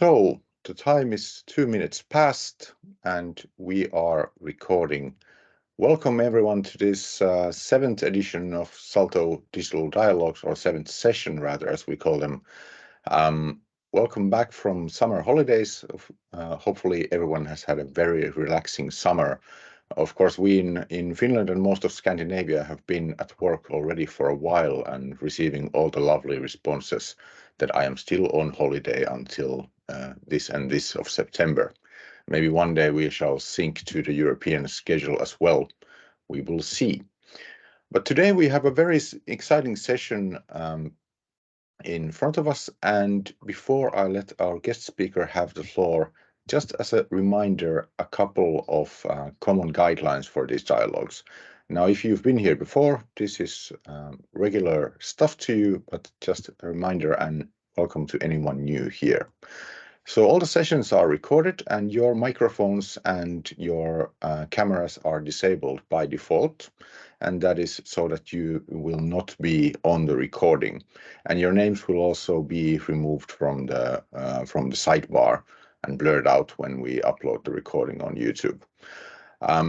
So the time is 2 minutes past and we are recording. Welcome everyone to this seventh edition of SALTO Digital Dialogues, or seventh session rather, as we call them. Welcome back from summer holidays. Hopefully everyone has had a very relaxing summer. Of course, we in Finland and most of Scandinavia have been at work already for a while and receiving all the lovely responses that I am still on holiday until this of September. Maybe one day we shall sync to the European schedule as well. We will see. But today we have a very exciting session in front of us. And before I let our guest speaker have the floor, just as a reminder, a couple of common guidelines for these dialogues. Now, if you've been here before, this is regular stuff to you, but just a reminder and welcome to anyone new here. So all the sessions are recorded and your microphones and your cameras are disabled by default. And that is so that you will not be on the recording. And your names will also be removed from the sidebar and blurred out when we upload the recording on YouTube.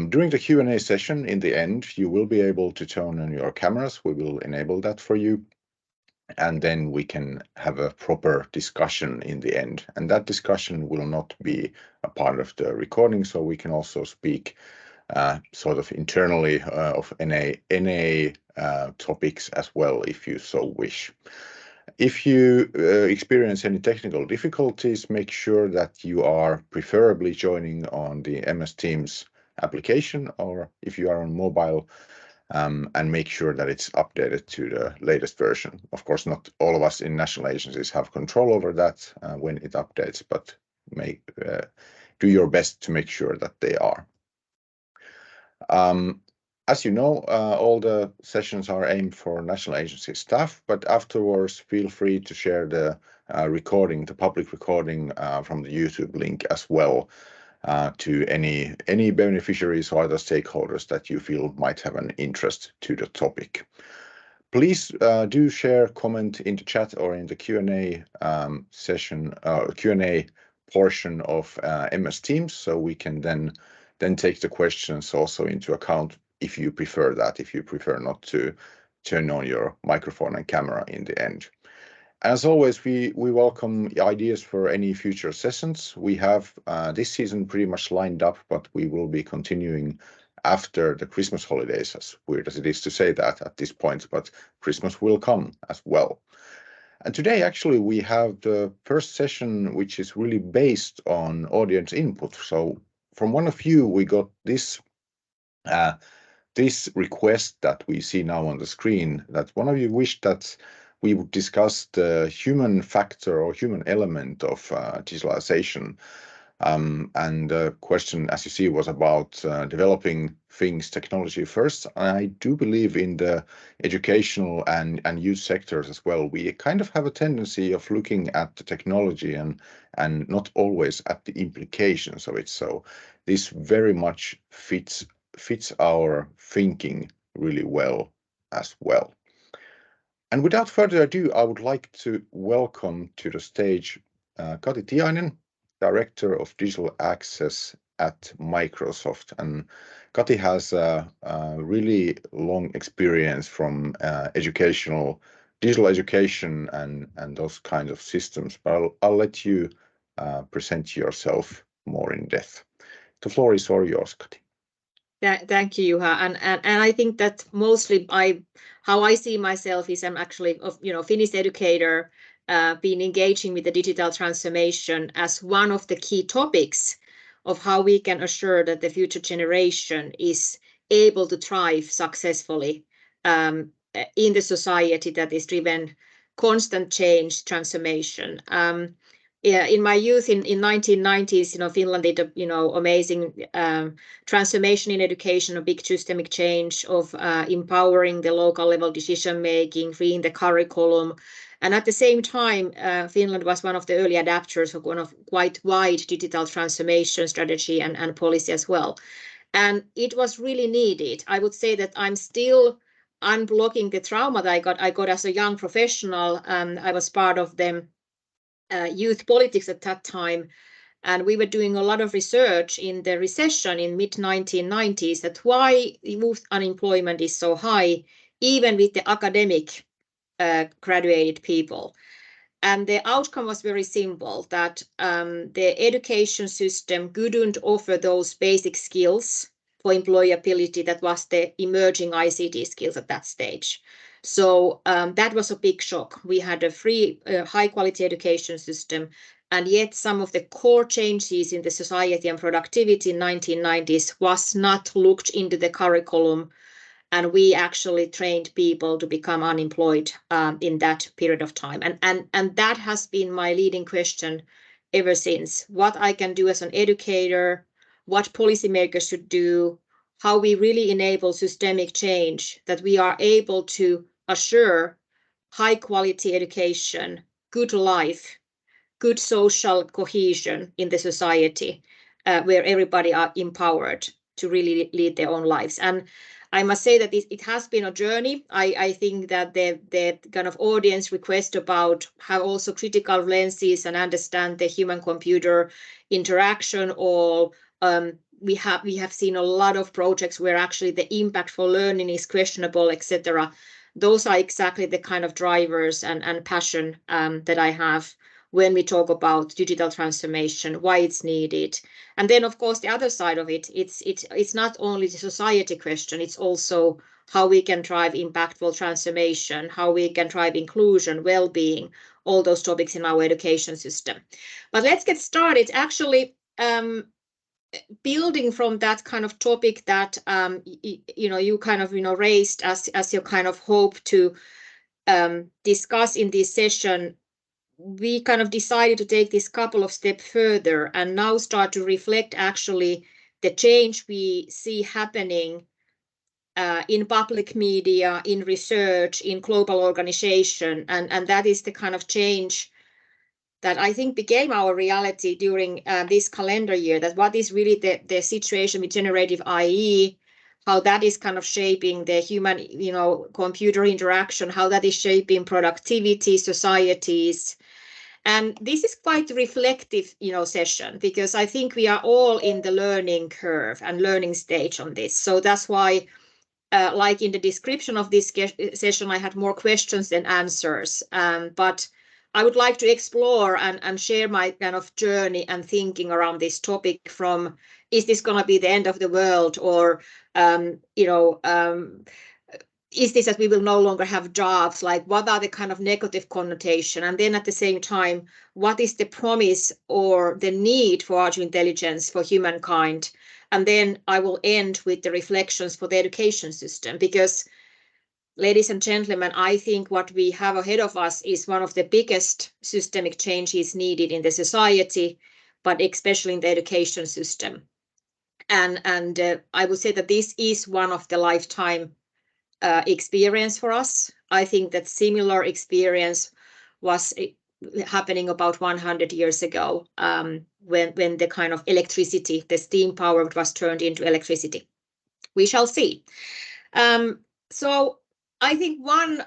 During the Q&A session, in the end, you will be able to turn on your cameras. We will enable that for you. And then we can have a proper discussion in the end. And that discussion will not be a part of the recording, so we can also speak sort of internally of NA topics as well, if you so wish. If you experience any technical difficulties, make sure that you are preferably joining on the MS Teams application, or if you are on mobile, and make sure that it's updated to the latest version. Of course, not all of us in national agencies have control over that when it updates, but do your best to make sure that they are. As you know, all the sessions are aimed for national agency staff, but afterwards feel free to share the recording, the public recording from the YouTube link as well, to any beneficiaries or other stakeholders that you feel might have an interest to the topic. Please do share, comment in the chat or in the Q&A session, Q&A portion of MS Teams, so we can then take the questions also into account if you prefer that, if you prefer not to turn on your microphone and camera in the end. As always, we welcome ideas for any future sessions. We have this season pretty much lined up, but we will be continuing after the Christmas holidays, as weird as it is to say that at this point, but Christmas will come as well. And today, actually, we have the first session, which is really based on audience input. So from one of you, we got this request that we see now on the screen, that one of you wished that we would discuss the human factor or human element of digitalization. And the question, as you see, was about developing things technology first. I do believe in the educational and youth sectors as well. We kind of have a tendency of looking at the technology and not always at the implications of it. So this very much fits our thinking really well as well. And without further ado, I would like to welcome to the stage Kati Tiainen, Director of Digital Access at Microsoft. And Kati has a really long experience from digital education and those kinds of systems. But I'll let you present yourself more in depth. The floor is all yours, Kati. Yeah, thank you, Juha. And I think that mostly how I see myself is I'm actually Finnish educator, been engaging with the digital transformation as one of the key topics of how we can assure that the future generation is able to thrive successfully in the society that is driven constant change, transformation. In my youth in 1990s, Finland did amazing transformation in education, a big systemic change of empowering the local level decision making, freeing the curriculum, and at the same time, Finland was one of the early adapters of one of quite wide digital transformation strategy and policy as well. And it was really needed. I would say that I'm still unblocking the trauma that I got as a young professional. I was part of them. youth politics at that time. And we were doing a lot of research in the recession in mid-1990s that why youth unemployment is so high, even with the academic graduated people. And the outcome was very simple, that the education system couldn't offer those basic skills for employability that was the emerging ICT skills at that stage. So that was a big shock. We had a free, high-quality education system, and yet some of the core changes in the society and productivity in 1990s was not looked into the curriculum, and we actually trained people to become unemployed in that period of time. And that has been my leading question ever since. What I can do as an educator, what policymakers should do, how we really enable systemic change, that we are able to assure high quality education, good life, good social cohesion in the society, where everybody are empowered to really lead their own lives. And I must say that it has been a journey. I think that the kind of audience request about have also critical lenses and understand the human-computer interaction, or we have seen a lot of projects where actually the impact for learning is questionable, etc. Those are exactly the kind of drivers and passion that I have when we talk about digital transformation, why it's needed. And then, of course, the other side of it, it's not only the society question, it's also how we can drive impactful transformation, how we can drive inclusion, well-being, all those topics in our education system. But let's get started. Actually, building from that kind of topic that you kind of raised as your kind of hope to discuss in this session, we kind of decided to take this couple of steps further and now start to reflect actually the change we see happening in public media, in research, in global organization. And that is the kind of change that I think became our reality during this calendar year, that what is really the situation with generative AI, how that is kind of shaping the human, computer interaction, how that is shaping productivity, societies. And this is quite a reflective, session, because I think we are all in the learning curve and learning stage on this. So that's why, like in the description of this session, I had more questions than answers. But I would like to explore and share my kind of journey and thinking around this topic from, is this going to be the end of the world, or, is this that we will no longer have jobs? Like, what are the kind of negative connotation? And then at the same time, what is the promise or the need for artificial intelligence for humankind? And then I will end with the reflections for the education system, because, ladies and gentlemen, I think what we have ahead of us is one of the biggest systemic changes needed in the society, but especially in the education system. And I would say that this is one of the lifetime experience for us. I think that similar experience was happening about 100 years ago, when the kind of electricity, the steam power was turned into electricity. We shall see. So I think one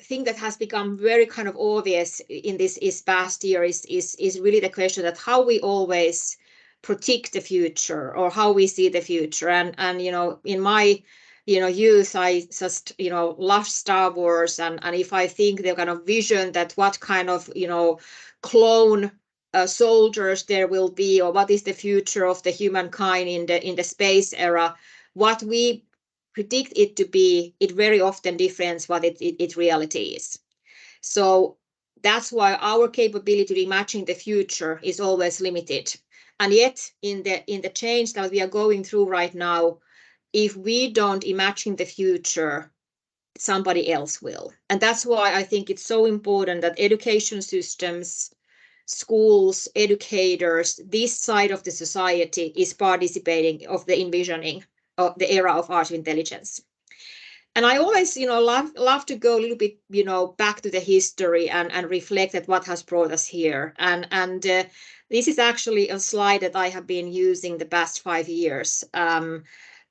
thing that has become very kind of obvious in this past year is really the question that how we always predict the future, or how we see the future. And in my youth, I just love Star Wars, and if I think the kind of vision that what kind of clone soldiers there will be, or what is the future of the humankind in the space era, what we predict it to be, it very often differs what it reality is. So that's why our capability to imagine the future is always limited. And yet in the change that we are going through right now, if we don't imagine the future, somebody else will. And that's why I think it's so important that education systems, schools, educators, this side of the society is participating of the envisioning of the era of artificial intelligence. And I always, love to go a little bit, back to the history and reflect at what has brought us here. And this is actually a slide that I have been using the past 5 years. And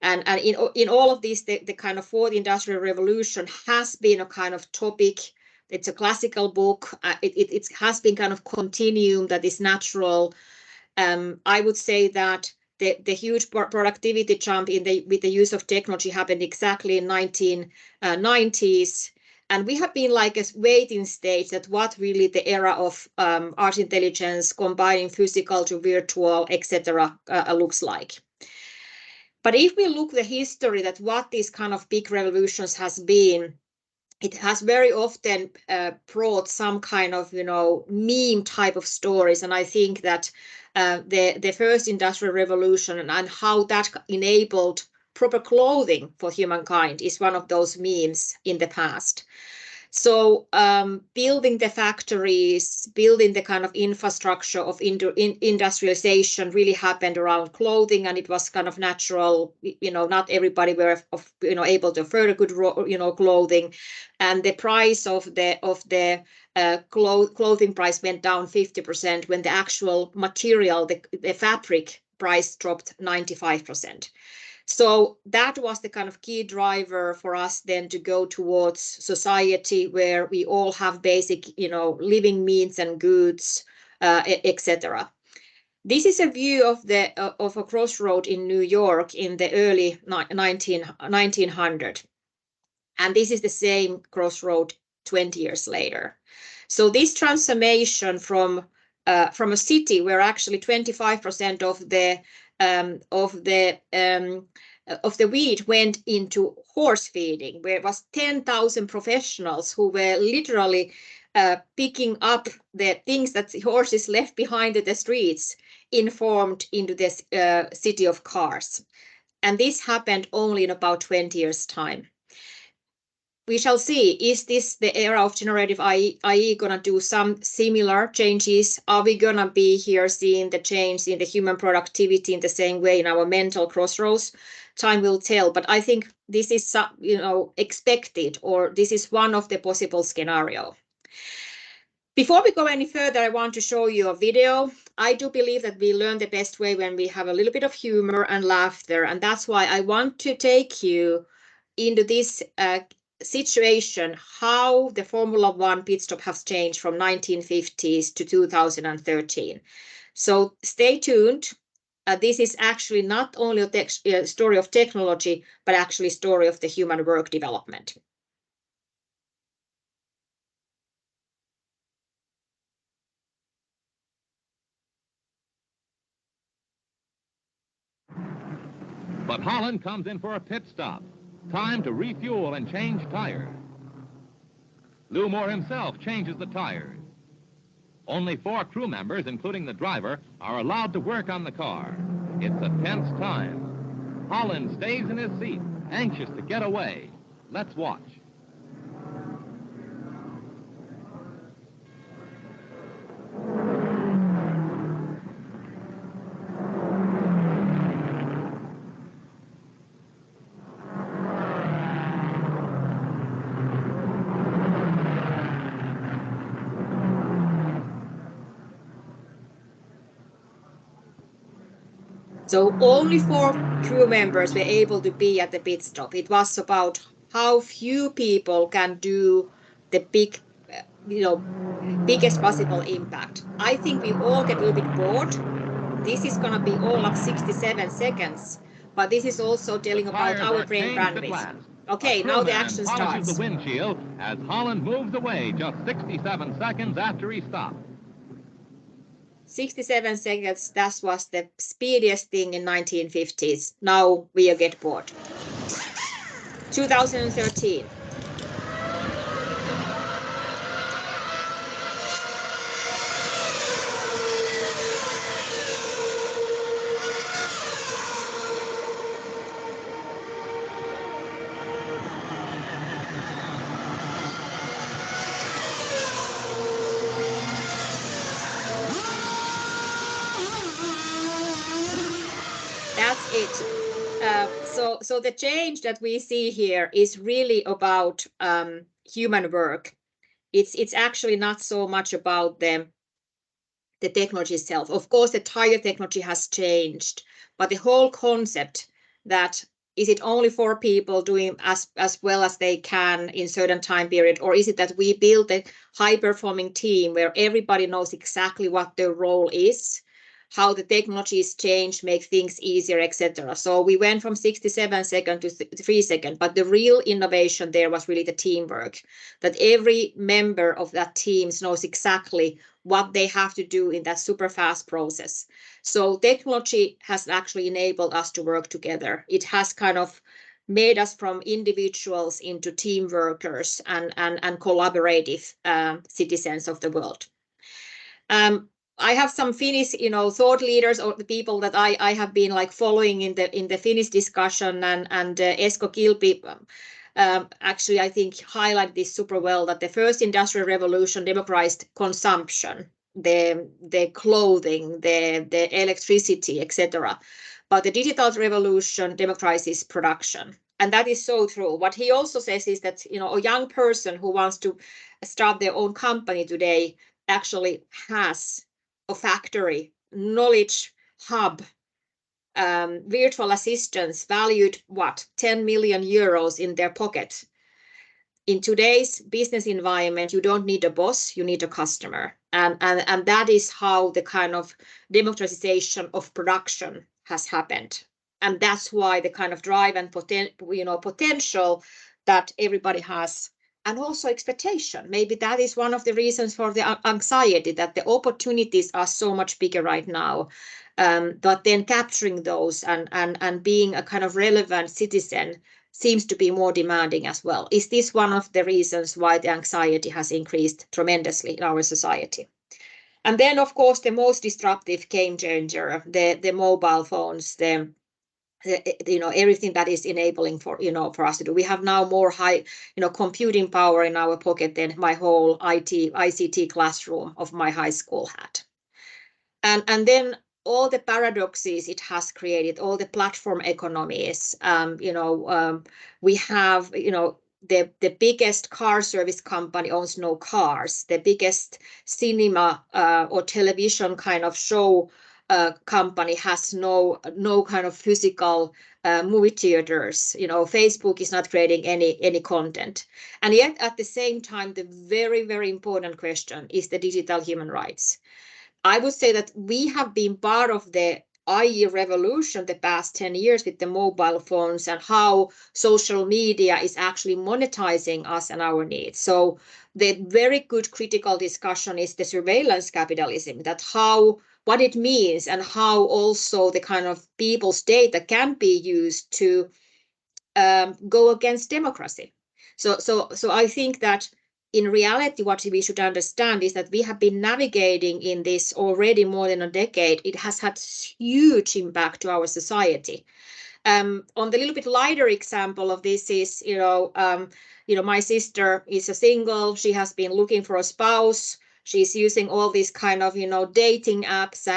in all of these, the kind of fourth industrial revolution has been a kind of topic It's a classical book. It has been kind of continuum that is natural. I would say that the huge productivity jump with the use of technology happened exactly in 1990s. And we have been like a waiting stage that what really the era of art intelligence combining physical to virtual, etc. Looks like. But if we look the history that what these kind of big revolutions has been, it has very often brought some kind of, meme type of stories. And I think that the first industrial revolution and how that enabled proper clothing for humankind is one of those memes in the past. So building the factories, building the kind of infrastructure of industrialization really happened around clothing, and it was kind of natural. Not everybody were able to afford a good clothing, and the price of the clothing price went down 50% when the actual material, the fabric price dropped 95%. So that was the kind of key driver for us then to go towards society where we all have basic, living means and goods, etc. This is a view of a crossroad in New York in the early 1900, and this is the same crossroad 20 years later. So this transformation from a city where actually 25% of the wheat went into horse feeding, where it was 10,000 professionals who were literally picking up the things that the horses left behind in the streets, informed into this city of cars. And this happened only in about 20 years' time. We shall see, is this the era of generative AI going to do some similar changes? Are we going to be here seeing the change in the human productivity in the same way in our mental crossroads? Time will tell, but I think this is, expected, or this is one of the possible scenarios. Before we go any further, I want to show you a video. I do believe that we learn the best way when we have a little bit of humor and laughter, and that's why I want to take you into this situation, how the Formula One pit stop has changed from 1950s to 2013. So stay tuned. This is actually not only a story of technology, but actually a story of the human work development. But Holland comes in for a pit stop. Time to refuel and change tires. Lou Moore himself changes the tires. Only 4 crew members, including the driver, are allowed to work on the car. It's a tense time. Holland stays in his seat, anxious to get away. Let's watch. So only 4 crew members were able to be at the pit stop. It was about how few people can do the biggest possible impact. I think we all get a little bit bored. This is going to be all of 67 seconds, but this is also telling about our brain bandwidth. Okay, now the action starts. The windshield as Holland moves away just 67 seconds after he stopped. 67 seconds, that was the speediest thing in 1950s. Now we get bored. 2013. That's it. So the change that we see here is really about human work. It's actually not so much about the technology itself. Of course, the tire technology has changed, but the whole concept that Is it only 4 people doing as well as they can in certain time period, or is it that we build a high-performing team where everybody knows exactly what their role is, how the technologies change, make things easier, etc. So we went from 67 seconds to 3 seconds, but the real innovation there was really the teamwork, that every member of that team knows exactly what they have to do in that super fast process. So technology has actually enabled us to work together. It has kind of made us from individuals into team workers and collaborative citizens of the world. I have some Finnish, thought leaders or the people that I have been like following in the Finnish discussion, and Esko Kilpi actually I think highlighted this super well, that the first industrial revolution democratized consumption, the clothing, the electricity, etc. But the digital revolution democratizes production. And that is so true. What he also says is that a young person who wants to start their own company today actually has a factory, knowledge hub, virtual assistants valued 10 million euros in their pocket. In today's business environment, you don't need a boss, you need a customer. And that is how the kind of democratization of production has happened. And that's why the kind of drive and potential that everybody has, and also expectation. Maybe that is one of the reasons for the anxiety, that the opportunities are so much bigger right now. But then capturing those and being a kind of relevant citizen seems to be more demanding as well. Is this one of the reasons why the anxiety has increased tremendously in our society? And then, of course, the most disruptive game changer, the mobile phones, everything that is enabling for us to do. We have now more high computing power in our pocket than my whole ICT classroom of my high school had. And then all the paradoxes it has created, all the platform economies. We have the biggest car service company owns no cars. The biggest cinema or television kind of show company has no kind of physical movie theaters. Facebook is not creating any content. And yet at the same time, the very, very important question is the digital human rights. I would say that we have been part of the IE revolution the past 10 years with the mobile phones and how social media is actually monetizing us and our needs. So the very good critical discussion is the surveillance capitalism, that what it means and how also the kind of people's data can be used to go against democracy. So I think that in reality, what we should understand is that we have been navigating in this already more than a decade. It has had huge impact to our society. On the little bit lighter example of this is, my sister is a single. She has been looking for a spouse. She's using all these kind of, dating apps,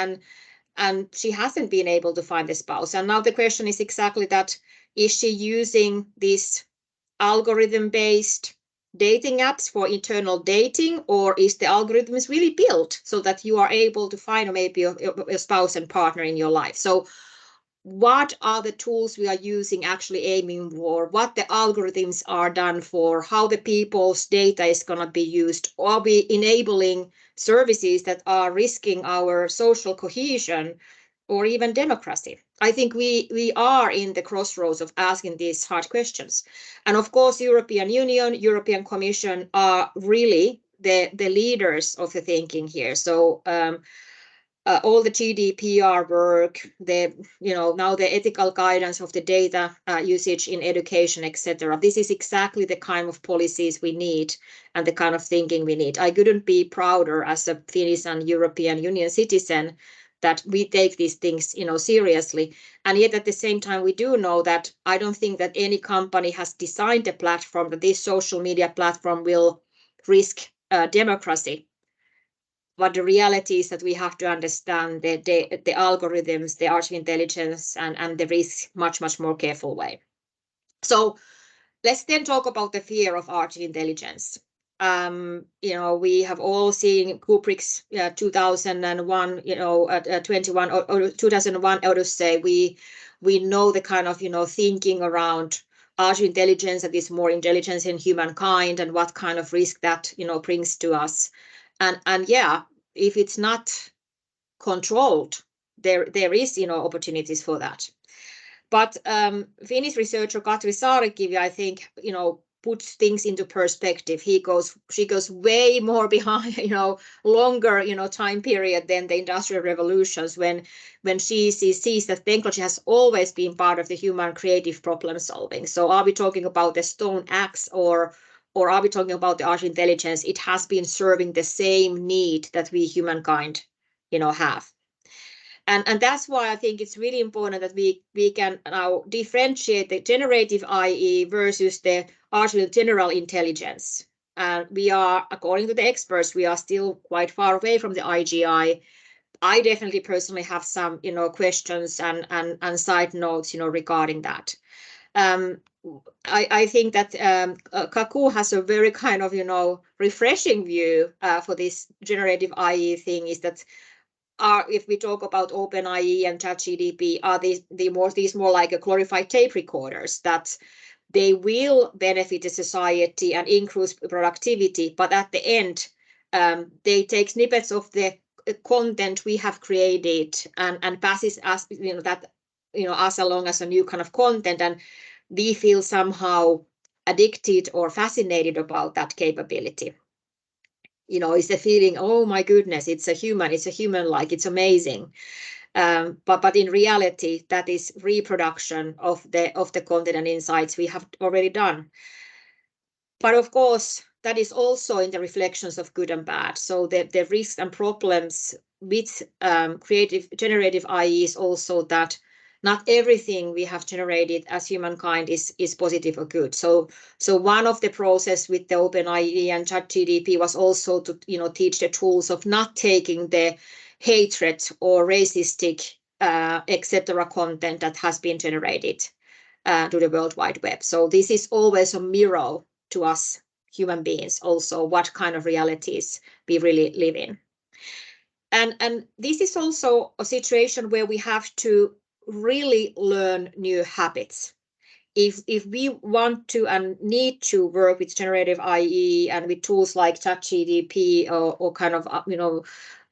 and she hasn't been able to find a spouse. And now the question is exactly that: is she using this algorithm-based dating apps for internal dating, or is the algorithms really built so that you are able to find maybe a spouse and partner in your life? So what are the tools we are using actually aiming for, what the algorithms are done for, how the people's data is going to be used? Are we enabling services that are risking our social cohesion or even democracy? I think we are in the crossroads of asking these hard questions. And of course, European Union, European Commission are really the leaders of the thinking here. So all the GDPR work, now the ethical guidance of the data usage in education, etc. This is exactly the kind of policies we need and the kind of thinking we need. I couldn't be prouder as a Finnish and European Union citizen that we take these things, seriously. And yet at the same time, we do know that I don't think that any company has designed a platform that this social media platform will risk democracy. But the reality is that we have to understand the algorithms, the artificial intelligence, and the risk much, much more careful way. So let's then talk about the fear of artificial intelligence. We have all seen Kubrick's 2001, 2001 Odyssey. We know the kind of, thinking around artificial intelligence, that is more intelligence in humankind, and what kind of risk that, brings to us. And yeah, if it's not controlled, there is, opportunities for that. But Finnish researcher Katri Saarikivi, I think, puts things into perspective. She goes way more behind, longer, time period than the Industrial Revolutions, when she sees that technology has always been part of the human creative problem solving. So are we talking about the stone axe, or are we talking about the artificial intelligence? It has been serving the same need that we humankind, have. And that's why I think it's really important that we can now differentiate the generative AI versus the artificial general intelligence. We are, according to the experts, we are still quite far away from the IGI. I definitely personally have some, questions and side notes, regarding that. I think that Kaku has a very kind of, refreshing view for this generative AI thing, is that if we talk about OpenAI and ChatGPT, are these more like a glorified tape recorders, that they will benefit the society and increase productivity, but at the end, they take snippets of the content we have created and passes us, us along as a new kind of content, and we feel somehow addicted or fascinated about that capability. It's a feeling, oh my goodness, it's a human like, it's amazing. But in reality, that is reproduction of the content and insights we have already done. But of course, that is also in the reflections of good and bad. So the risks and problems with generative AI is also that not everything we have generated as humankind is positive or good. So one of the process with the OpenAI and ChatGPT was also to teach the tools of not taking the hatred or racistic etc. content that has been generated to the World Wide Web. So this is always a mirror to us human beings, also what kind of realities we really live in. And this is also a situation where we have to really learn new habits. If we want to and need to work with generative AI and with tools like ChatGPT or kind of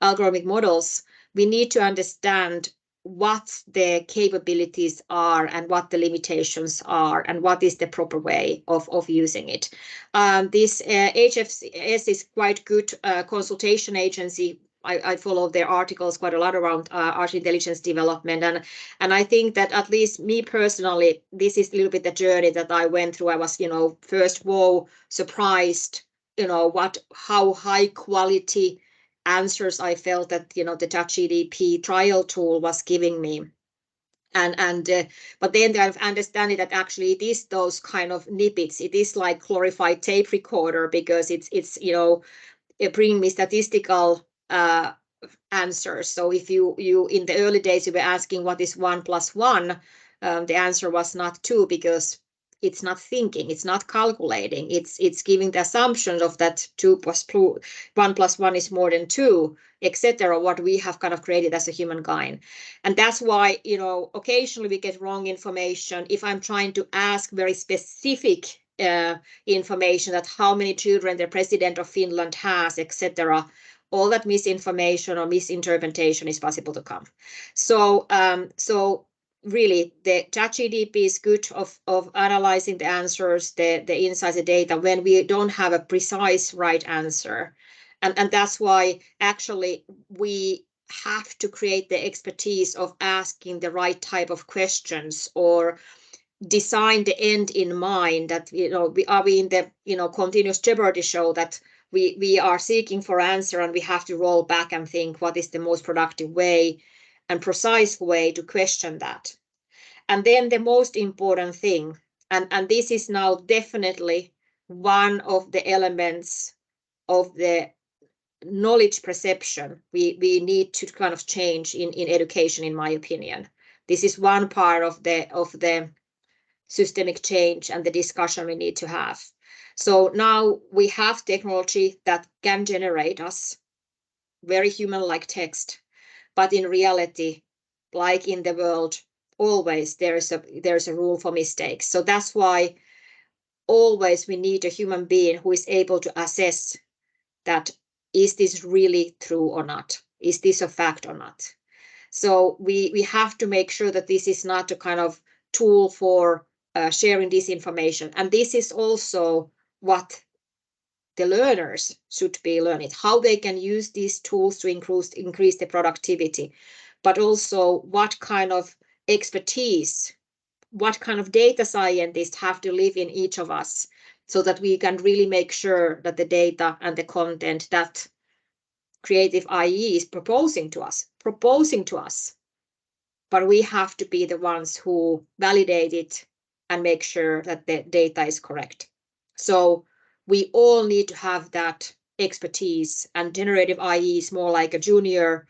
algorithmic models, we need to understand what the capabilities are and what the limitations are and what is the proper way of using it. This HFS is quite good consultation agency. I follow their articles quite a lot around artificial intelligence development, and I think that, at least me personally, this is a little bit the journey that I went through. I was, first surprised, how high quality answers I felt that the ChatGPT trial tool was giving me. But then I've understanding that actually it is those kind of snippets. It is like glorified tape recorder, because it's bringing me statistical answers. So if you in the early days you were asking what is 1 + 1, the answer was not 2, because it's not thinking, it's not calculating, it's giving the assumptions of that 1 + 1 is more than 2, etc. What we have kind of created as a humankind. And that's why occasionally we get wrong information. If I'm trying to ask very specific information, that how many children the president of Finland has, etc., all that misinformation or misinterpretation is possible to come. So really, the ChatGPT is good of analyzing the answers, the insights, the data, when we don't have a precise right answer. And that's why actually we have to create the expertise of asking the right type of questions, or design the end in mind, that are we in the continuous Jeopardy show, that we are seeking for answer and we have to roll back and think what is the most productive way and precise way to question that. And then the most important thing, and this is now definitely one of the elements of the knowledge perception we need to kind of change in education, in my opinion. This is one part of the systemic change and the discussion we need to have. So now we have technology that can generate us very human-like text, but in reality, like in the world, always there's a room for mistakes. So that's why always we need a human being who is able to assess that, is this really true or not? Is this a fact or not? So we have to make sure that this is not a kind of tool for sharing this information. And this is also what the learners should be learning, how they can use these tools to increase the productivity, but also what kind of expertise, what kind of data scientists have to live in each of us, so that we can really make sure that the data and the content that creative IE is proposing to us, but we have to be the ones who validate it and make sure that the data is correct. So we all need to have that expertise, and generative IE is more like a junior,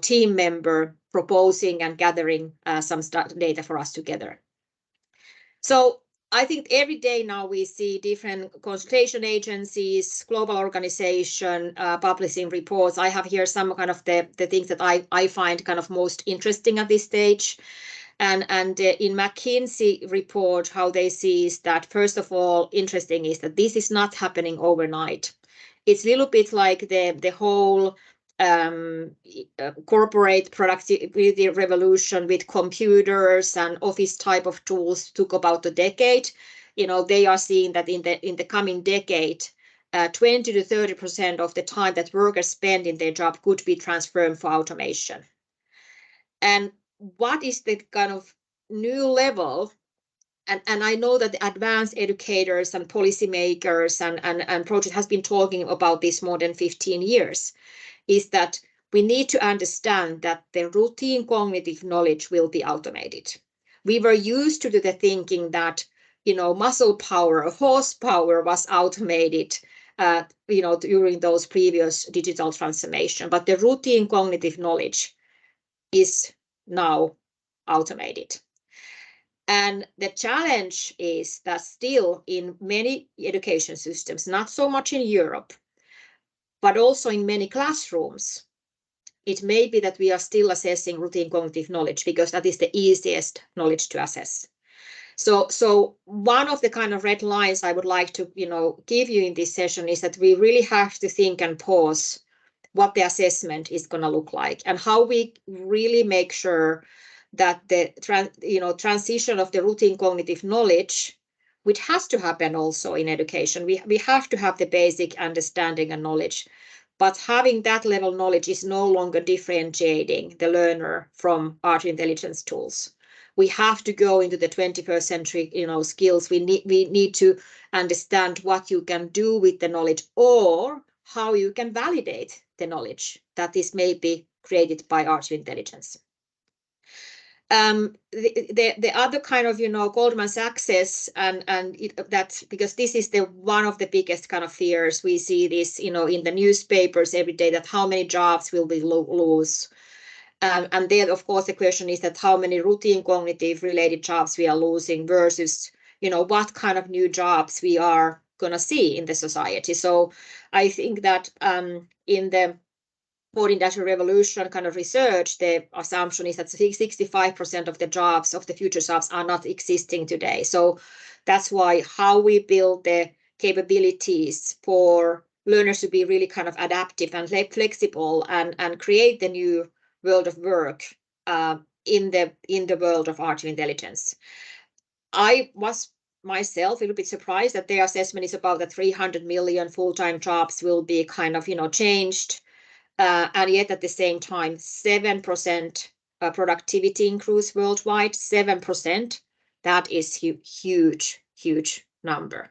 team member proposing and gathering some data for us together. So I think every day now we see different consultation agencies, global organization publishing reports. I have here some kind of the things that I find kind of most interesting at this stage. And in McKinsey report, how they see is that, first of all, interesting is that this is not happening overnight. It's a little bit like the whole corporate productivity revolution with computers and office type of tools took about a decade. They are seeing that in the coming decade, 20 to 30% of the time that workers spend in their job could be transferred for automation. And what is the kind of new level? And I know that the advanced educators and policymakers and project has been talking about this more than 15 years, is that we need to understand that the routine cognitive knowledge will be automated. We were used to the thinking that, muscle power or horsepower was automated, during those previous digital transformation, but the routine cognitive knowledge is now automated. And the challenge is that still in many education systems, not so much in Europe, but also in many classrooms, it may be that we are still assessing routine cognitive knowledge because that is the easiest knowledge to assess. So one of the kind of red lines I would like to, give you in this session is that we really have to think and pause what the assessment is going to look like, and how we really make sure that the transition of the routine cognitive knowledge, which has to happen also in education, we have to have the basic understanding and knowledge, but having that level of knowledge is no longer differentiating the learner from artificial intelligence tools. We have to go into the 21st century, skills. We need to understand what you can do with the knowledge, or how you can validate the knowledge that is maybe created by artificial intelligence. The other kind of, Goldman Sachs, and that's because this is one of the biggest kind of fears. We see this, in the newspapers every day, that how many jobs will we lose. And then, of course, the question is that how many routine cognitive related jobs we are losing versus, what kind of new jobs we are going to see in the society. So I think that in the fourth industrial revolution kind of research, the assumption is that 65% of the jobs, of the future jobs, are not existing today. So that's why how we build the capabilities for learners to be really kind of adaptive and flexible and create the new world of work in the world of artificial intelligence. I was myself a little bit surprised that their assessment is about that 300 million full-time jobs will be kind of, changed. And yet at the same time, 7% productivity increase worldwide, 7%, that is huge, huge number.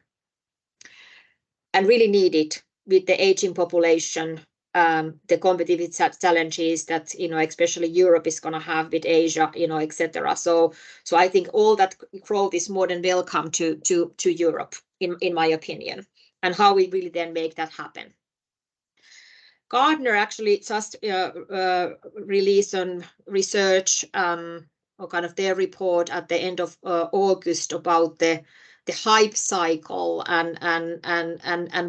And really needed with the aging population, the competitive challenges that, especially Europe is going to have with Asia, etc. So I think all that growth is more than welcome to Europe, in my opinion, and how we really then make that happen. Gartner actually just released some research, or kind of their report at the end of August about the the hype cycle and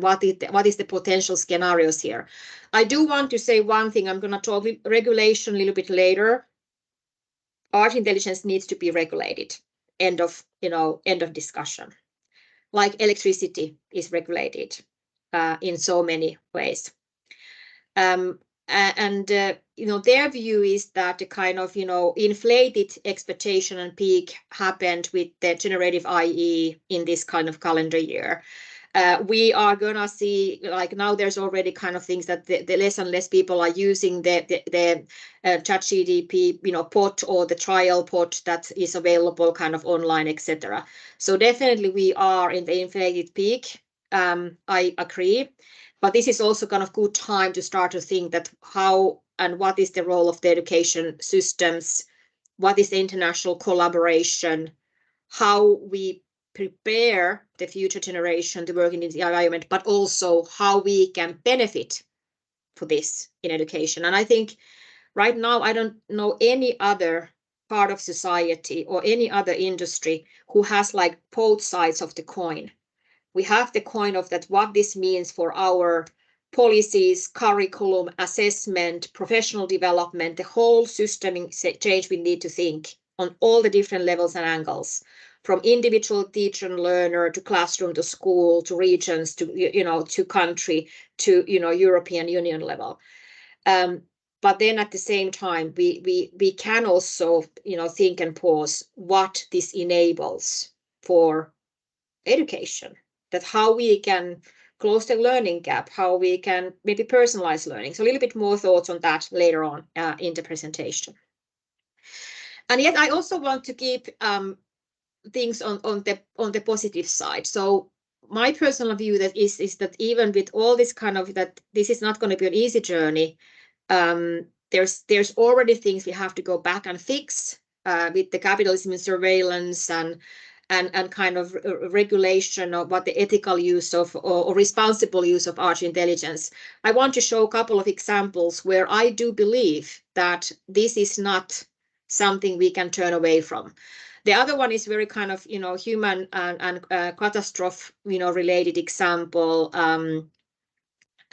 what is the potential scenarios here. I do want to say one thing. I'm going to talk regulation a little bit later. Art intelligence needs to be regulated. End of discussion. Like electricity is regulated in so many ways. Their view is that the kind of inflated expectation and peak happened with the generative AI in this kind of calendar year. We are gonna see, like, now there's already kind of things that the less and less people are using the ChatGPT pod or the trial pod that is available kind of online, etc. So definitely we are in the inflated peak. I agree. But this is also kind of good time to start to think that how and what is the role of the education systems, what is the international collaboration, how we prepare the future generation to work in this environment, but also how we can benefit for this in education. And I think right now, I don't know any other part of society or any other industry who has like both sides of the coin. We have the coin of that, what this means for our policies, curriculum, assessment, professional development, the whole systemic change we need to think on all the different levels and angles, from individual teacher and learner to classroom to school to regions to to country to European Union level. But then at the same time, we can also think and pause what this enables for education. That how we can close the learning gap, how we can maybe personalize learning. So a little bit more thoughts on that later on in the presentation. And yet I also want to keep things on the positive side. So my personal view that is that even with all this kind of, that this is not going to be an easy journey. There's already things we have to go back and fix with the capitalism and surveillance and kind of regulation of what the ethical use of or responsible use of artificial intelligence. I want to show a couple of examples where I do believe that this is not something we can turn away from. The other one is very kind of human and catastrophe related example.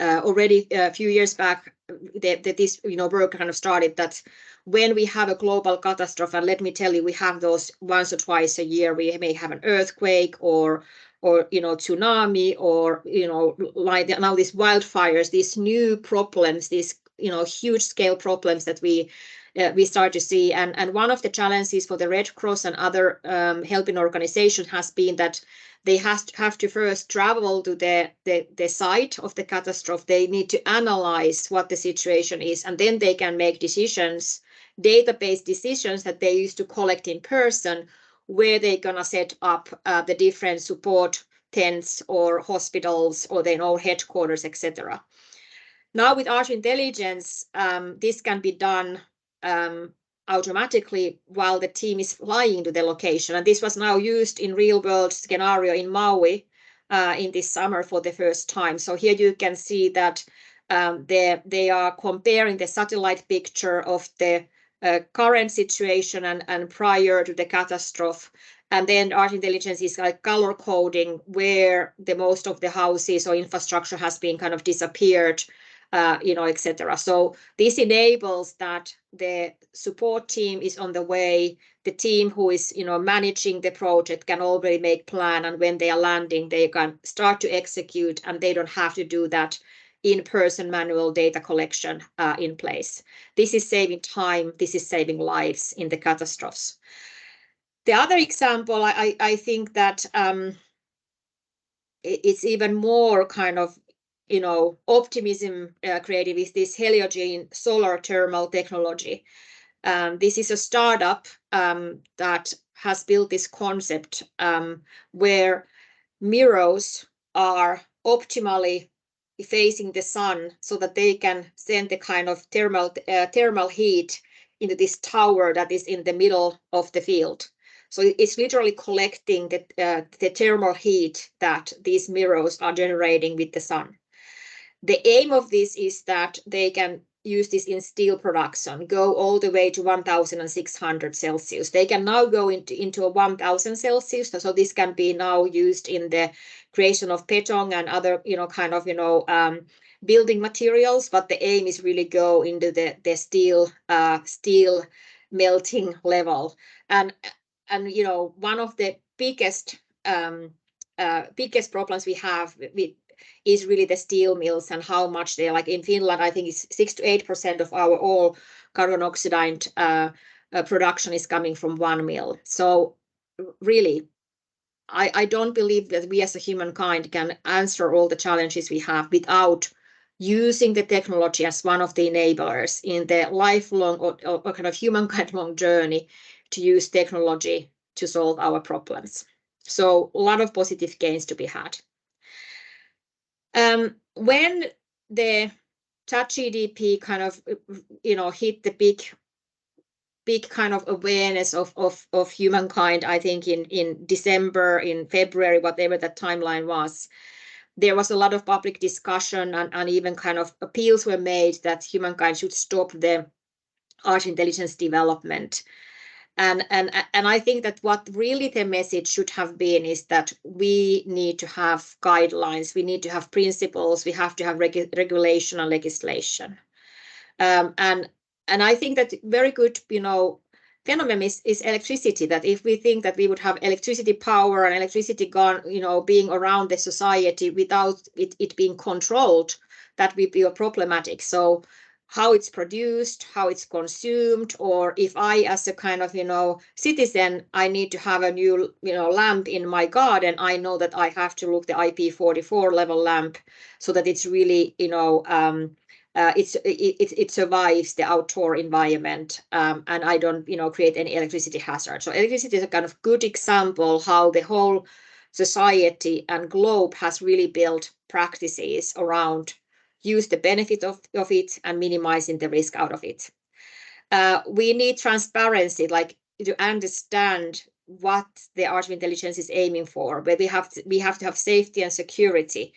Already a few years back, this work kind of started that when we have a global catastrophe, and let me tell you, we have those once or twice a year. We may have an earthquake or tsunami or like now these wildfires, these new problems, these huge scale problems that we start to see. And one of the challenges for the Red Cross and other helping organizations has been that they have to first travel to the site of the catastrophe. They need to analyze what the situation is, and then they can make decisions, database decisions that they used to collect in person, where they're going to set up the different support tents or hospitals or their own headquarters, etc. Now with artificial intelligence, this can be done automatically while the team is flying to the location. And this was now used in real world scenario in Maui in this summer for the first time. So here you can see that they are comparing the satellite picture of the current situation and prior to the catastrophe. And then artificial intelligence is like color coding where the most of the houses or infrastructure has been kind of disappeared, etc. So this enables that the support team is on the way. The team who is, managing the project can already make plan, and when they are landing, they can start to execute, and they don't have to do that in-person manual data collection in place. This is saving time. This is saving lives in the catastrophes. The other example, I think that it's even more kind of optimism creative is this Heliogen solar thermal technology. This is a startup that has built this concept where mirrors are optimally facing the sun so that they can send the kind of thermal heat into this tower that is in the middle of the field. So it's literally collecting the thermal heat that these mirrors are generating with the sun. The aim of this is that they can use this in steel production, go all the way to 1,600 Celsius. They can now go into a 1,000 Celsius. So this can be now used in the creation of beton and other, kind of, building materials. But the aim is really go into the steel melting level. And one of the biggest problems we have is really the steel mills and how much they're like in Finland. I think it's 6 to 8% of our all carbon oxide production is coming from one mill. So really, I don't believe that we as a humankind can answer all the challenges we have without using the technology as one of the enablers in the lifelong or kind of humankind long journey to use technology to solve our problems. So a lot of positive gains to be had. When the ChatGPT kind of, hit the big kind of awareness of humankind, I think in December, in February, whatever that timeline was, there was a lot of public discussion and even kind of appeals were made that humankind should stop the artificial intelligence development. And I think that what really the message should have been is that we need to have guidelines, we need to have principles, we have to have regulation and legislation. And I think that very good, phenomenon is electricity, that if we think that we would have electricity power and electricity gone, being around the society without it being controlled, that would be problematic. So how it's produced, how it's consumed, or if I, as a kind of, citizen, I need to have a new, lamp in my garden, I know that I have to look the IP44 level lamp so that it's really, it survives the outdoor environment, and I don't, create any electricity hazard. So electricity is a kind of good example how the whole society and globe has really built practices around use the benefit of it and minimizing the risk out of it. We need transparency, like to understand what the artificial intelligence is aiming for, but we have to have safety and security.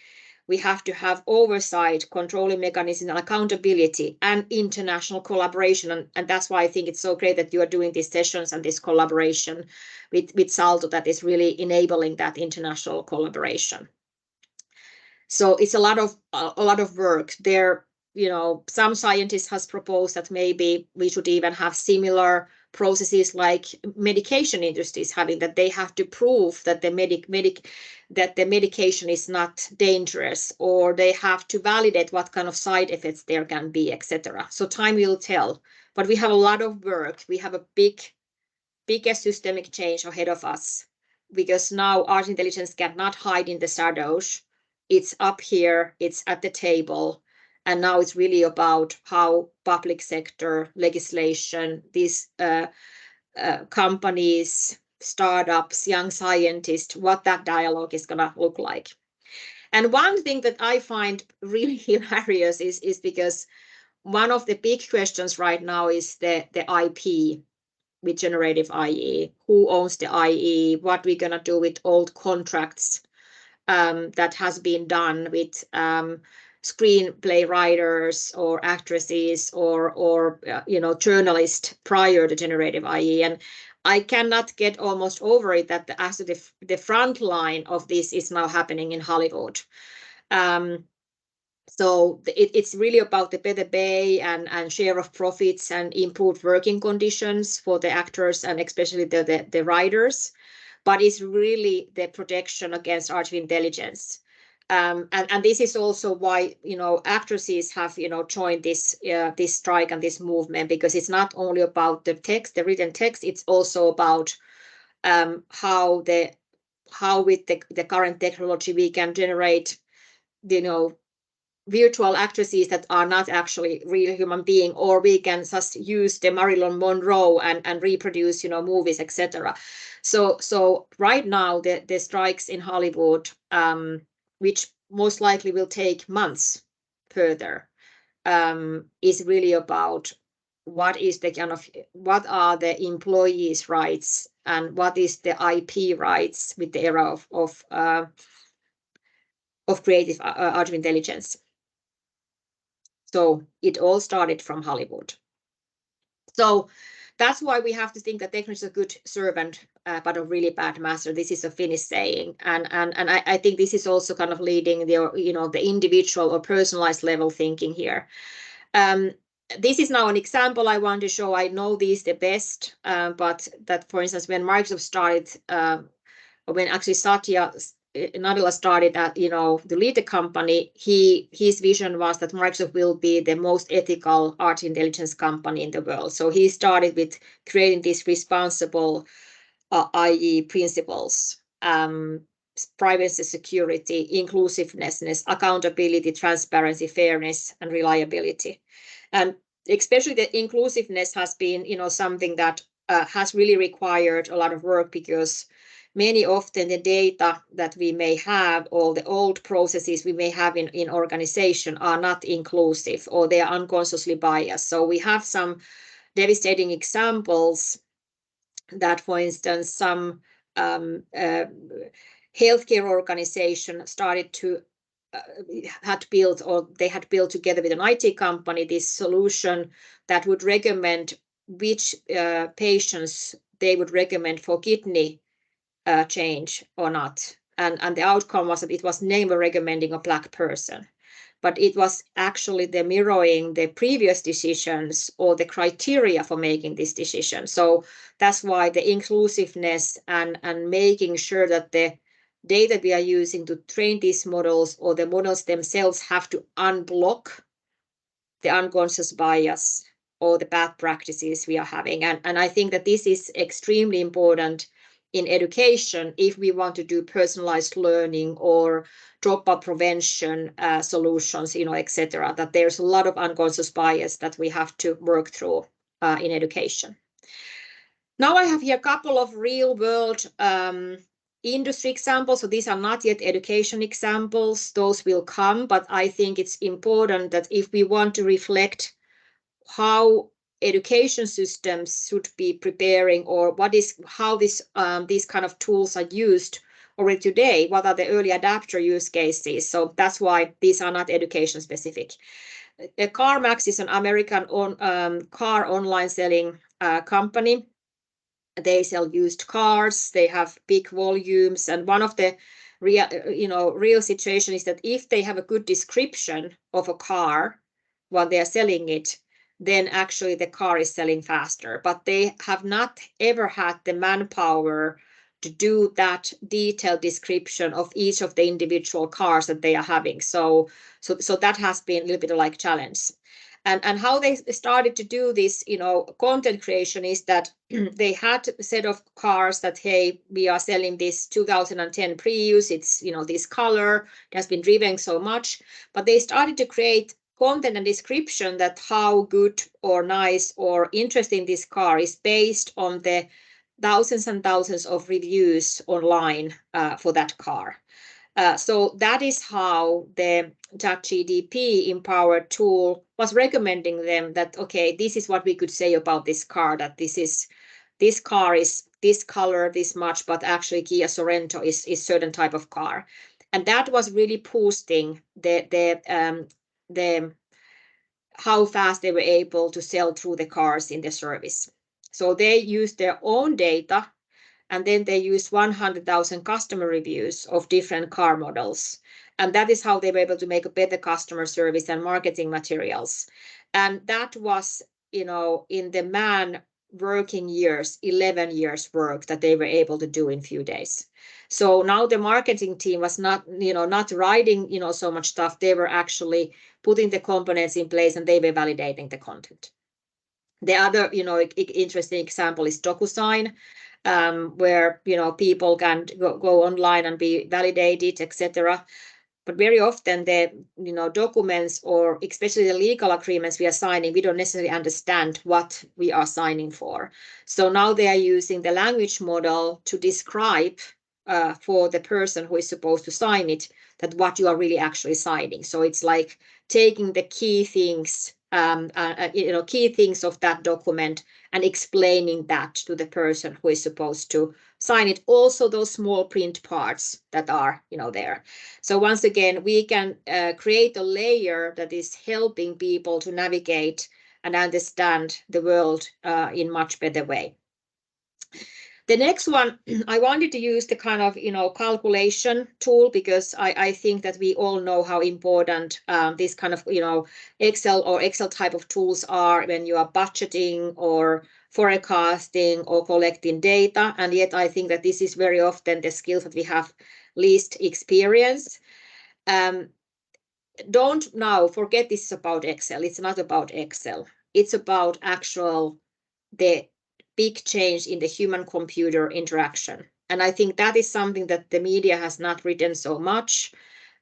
We have to have oversight, controlling mechanisms, and accountability, and international collaboration. And that's why I think it's so great that you are doing these sessions and this collaboration with SALTO that is really enabling that international collaboration. So it's a lot of work there. Some scientists has proposed that maybe we should even have similar processes like medication industries having, that they have to prove that the medication is not dangerous, or they have to validate what kind of side effects there can be, etc. So time will tell, but we have a lot of work. We have a bigger systemic change ahead of us, because now artificial intelligence cannot hide in the shadows. It's up here, it's at the table, and now it's really about how public sector legislation, these companies, startups, young scientists, what that dialogue is going to look like. And one thing that I find really hilarious is because one of the big questions right now is the IP with generative AI. Who owns the AI? What we're going to do with old contracts that has been done with screenplay writers or actresses or journalists prior to generative AI. And I cannot get almost over it that the front line of this is now happening in Hollywood. So it's really about the better pay and share of profits and improved working conditions for the actors and especially the writers. But it's really the protection against artificial intelligence. And this is also why, actresses have, joined this strike and this movement, because it's not only about the text, the written text, it's also about how with the current technology we can generate, virtual actresses that are not actually real human being, or we can just use the Marilyn Monroe and reproduce, movies, etc. So right now the strikes in Hollywood, which most likely will take months further, is really about what are the employees' rights and what is the IP rights with the era of creative artificial intelligence. So it all started from Hollywood. So that's why we have to think that technology is a good servant, but a really bad master. This is a Finnish saying, and I think this is also kind of leading the individual or personalized level thinking here. This is now an example I want to show. I know these the best, but that, for instance, when Microsoft started, or when actually Satya Nadella started to lead the company, his vision was that Microsoft will be the most ethical art intelligence company in the world. So he started with creating these responsible IE principles, privacy, security, inclusiveness, accountability, transparency, fairness, and reliability. And especially the inclusiveness has been, something that has really required a lot of work, because many often the data that we may have, or the old processes we may have in organization, are not inclusive, or they are unconsciously biased. So we have some devastating examples that, for instance, some healthcare organization started to had built together with an IT company this solution that would recommend which patients they would recommend for kidney change or not. And the outcome was that it was never recommending a Black person, but it was actually the mirroring the previous decisions or the criteria for making this decision. So that's why the inclusiveness and making sure that the data we are using to train these models, or the models themselves, have to unblock the unconscious bias or the bad practices we are having. And I think that this is extremely important in education if we want to do personalized learning or dropout prevention solutions, etc. That there's a lot of unconscious bias that we have to work through in education. Now I have here a couple of real world industry examples. So these are not yet education examples. Those will come, but I think it's important that if we want to reflect how education systems should be preparing, or how these kind of tools are used already today, what are the early adapter use cases. So that's why these are not education specific. CarMax is an American car online selling company. They sell used cars, they have big volumes, and one of the real situation is that if they have a good description of a car while they are selling it, then actually the car is selling faster. But they have not ever had the manpower to do that detailed description of each of the individual cars that they are having. So that has been a little bit like challenge. And how they started to do this, content creation, is that they had a set of cars that, hey, we are selling this 2010 Prius. It's, this color, it has been driven so much. But they started to create content and description that how good or nice or interesting this car is based on the thousands and thousands of reviews online for that car. So that is how the ChatGPT empowered tool was recommending them that, okay, this is what we could say about this car, that this car is this color, this much, but actually Kia Sorento is certain type of car. And that was really boosting the how fast they were able to sell through the cars in the service. So they used their own data, and then they used 100,000 customer reviews of different car models. And that is how they were able to make a better customer service and marketing materials. And that was, in the man working years, 11 years work that they were able to do in few days. So now the marketing team was not writing, so much stuff. They were actually putting the components in place, and they were validating the content. The other, interesting example is DocuSign, where people can go online and be validated, etc. But very often the documents, or especially the legal agreements we are signing, we don't necessarily understand what we are signing for. So now they are using the language model to describe for the person who is supposed to sign it, that what you are really actually signing. So it's like taking the key things key things of that document and explaining that to the person who is supposed to sign it. Also those small print parts that are there. So once again, we can create a layer that is helping people to navigate and understand the world in much better way. The next one, I wanted to use the kind of, calculation tool, because I think that we all know how important this kind of, Excel or Excel type of tools are when you are budgeting or forecasting or collecting data. And yet I think that this is very often the skills that we have least experience. Don't now forget this is about Excel. It's not about Excel. It's about the big change in the human-computer interaction. And I think that is something that the media has not written so much.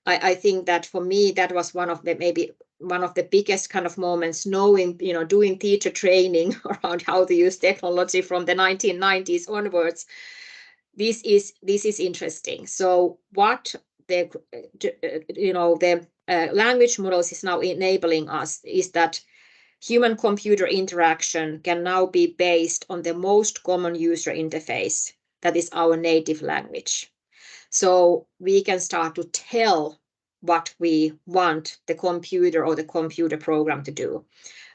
I think that for me, that was maybe one of the biggest kind of moments, knowing, doing teacher training around how to use technology from the 1990s onwards. This is interesting. So what the language models is now enabling us is that human-computer interaction can now be based on the most common user interface, that is our native language. So we can start to tell what we want the computer or the computer program to do.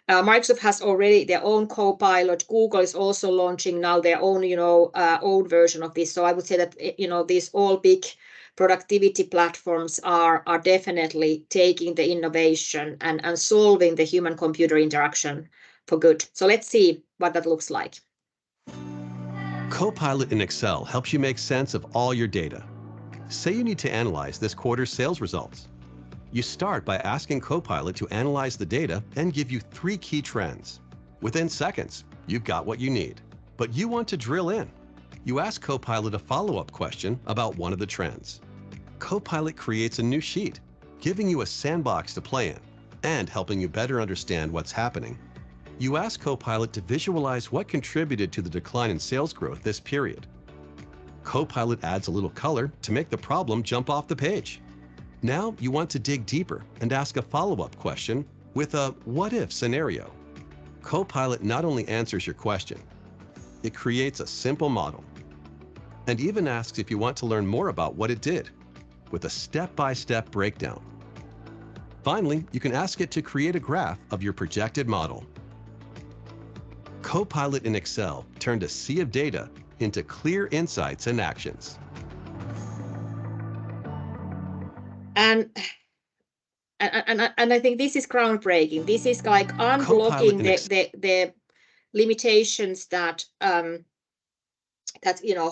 Microsoft has already their own Copilot. Google is also launching now their own, own version of this. So I would say that, these all big productivity platforms are definitely taking the innovation and solving the human-computer interaction for good. So let's see what that looks like. Copilot in Excel helps you make sense of all your data. Say you need to analyze this quarter's sales results. You start by asking Copilot to analyze the data and give you 3 key trends. Within seconds, you've got what you need, but you want to drill in. You ask Copilot a follow-up question about one of the trends. Copilot creates a new sheet, giving you a sandbox to play in and helping you better understand what's happening. You ask Copilot to visualize what contributed to the decline in sales growth this period. Copilot adds a little color to make the problem jump off the page. Now you want to dig deeper and ask a follow-up question with a what-if scenario. Copilot not only answers your question, it creates a simple model and even asks if you want to learn more about what it did with a step-by-step breakdown. Finally, you can ask it to create a graph of your projected model. Copilot in Excel turned a sea of data into clear insights and actions. And I think this is groundbreaking. This is like unblocking the limitations that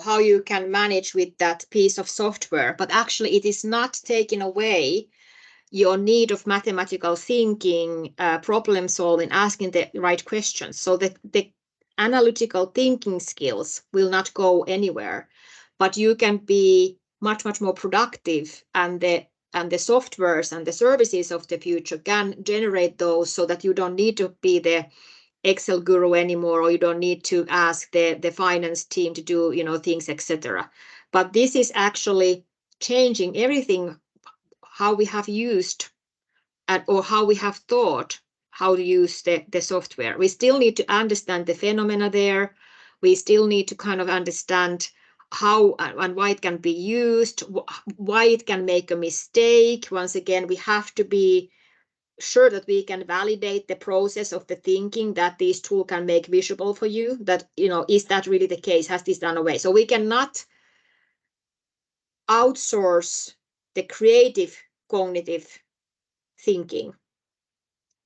how you can manage with that piece of software, but actually it is not taking away your need of mathematical thinking, problem solving, asking the right questions. So that the analytical thinking skills will not go anywhere, but you can be much more productive, and the softwares and the services of the future can generate those, so that you don't need to be the Excel guru anymore, or you don't need to ask the finance team to do things, etc. But this is actually changing everything, how we have used or how we have thought how to use the software. We still need to understand the phenomena there. We still need to kind of understand how and why it can be used, why it can make a mistake. Once again, we have to be sure that we can validate the process of the thinking that this tool can make visible for you, that, is that really the case? Has this done away? So we cannot outsource the creative cognitive thinking.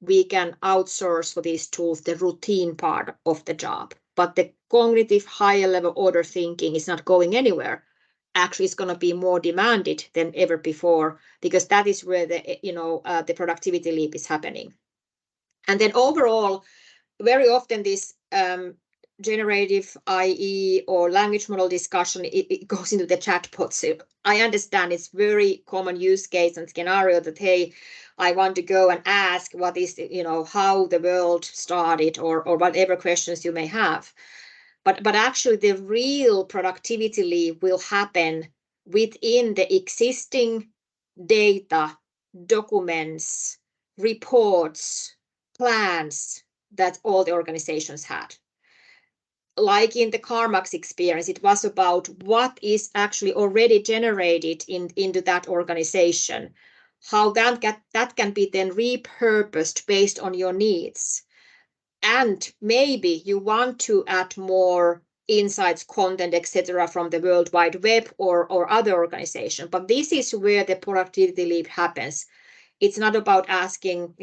We can outsource for these tools the routine part of the job, but the cognitive higher level order thinking is not going anywhere. Actually, it's going to be more demanded than ever before, because that is where the productivity leap is happening. And then overall, very often this generative AI or language model discussion, it goes into the chatbots. So I understand it's very common use case and scenario that, hey, I want to go and ask what is, how the world started, or whatever questions you may have. But actually the real productivity leap will happen within the existing data, documents, reports, plans that all the organizations had. Like in the CarMax experience, it was about what is actually already generated into that organization, how that can be then repurposed based on your needs. And maybe you want to add more insights, content, etc., from the World Wide Web or other organization. But this is where the productivity leap happens. It's not about asking,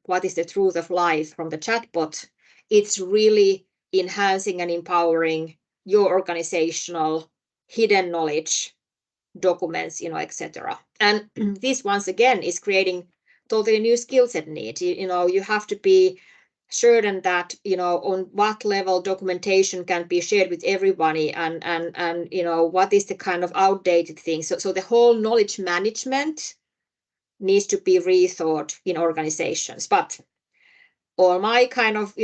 what is the truth of life from the chatbot. It's really enhancing and empowering your organizational hidden knowledge, documents, etc. And this once again is creating totally new skill set need. You have to be certain that on what level documentation can be shared with everybody, and what is the kind of outdated thing. So the whole knowledge management needs to be rethought in organizations. But all my kind of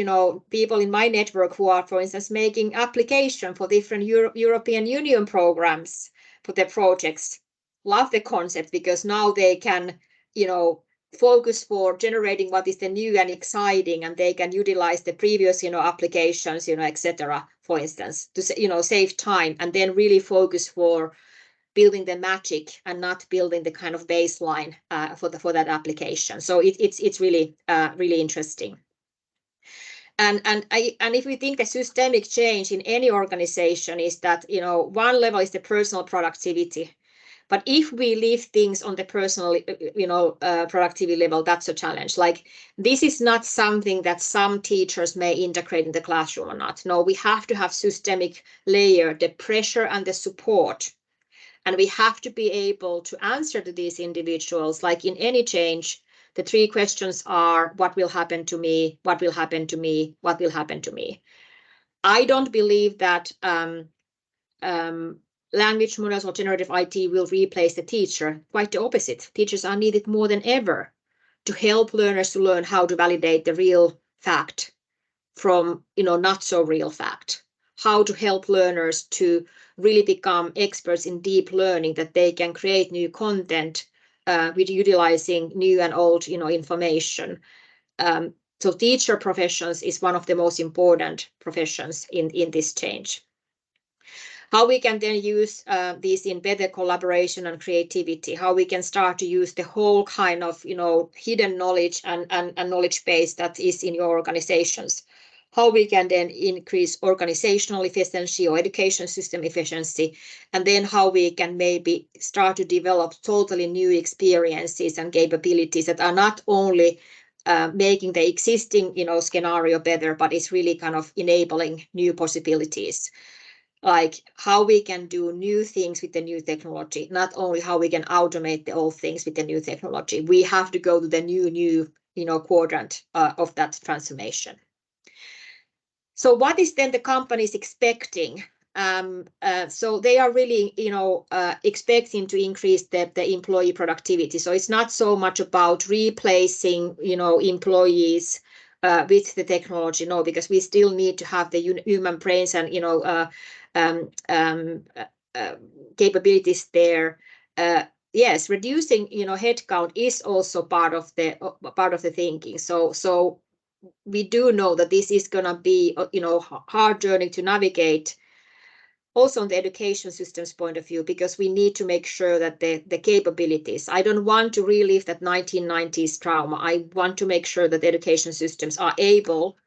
people in my network who are, for instance, making application for different European Union programs for their projects love the concept, because now they can focus for generating what is the new and exciting, and they can utilize the previous applications, etc., for instance, to save time, and then really focus for building the magic and not building the kind of baseline for that application. So it's really really interesting. And if we think the systemic change in any organization is that one level is the personal productivity, but if we leave things on the personal productivity level, that's a challenge. Like, this is not something that some teachers may integrate in the classroom or not. No, we have to have systemic layer, the pressure and the support. And we have to be able to answer to these individuals, like in any change. The three questions are, what will happen to me? What will happen to me? What will happen to me? I don't believe that language models or generative IT will replace the teacher. Quite the opposite. Teachers are needed more than ever to help learners to learn how to validate the real fact from not so real fact. How to help learners to really become experts in deep learning, that they can create new content with utilizing new and old information. So teacher professions is one of the most important professions in this change. How we can then use these in better collaboration and creativity, how we can start to use the whole kind of hidden knowledge and knowledge base that is in your organizations. How we can then increase organizational efficiency or education system efficiency, and then how we can maybe start to develop totally new experiences and capabilities that are not only making the existing scenario better, but it's really kind of enabling new possibilities. Like how we can do new things with the new technology, not only how we can automate the old things with the new technology. We have to go to the new quadrant of that transformation. So what is then the companies expecting? So they are really, expecting to increase the employee productivity. So it's not so much about replacing, employees with the technology, no, because we still need to have the human brains and, capabilities there. Yes, reducing, headcount is also part of the thinking. So we do know that this is going to be, hard journey to navigate, also on the education systems point of view, because we need to make sure that the capabilities, I don't want to relive that 1990s trauma. I want to make sure that the education systems are able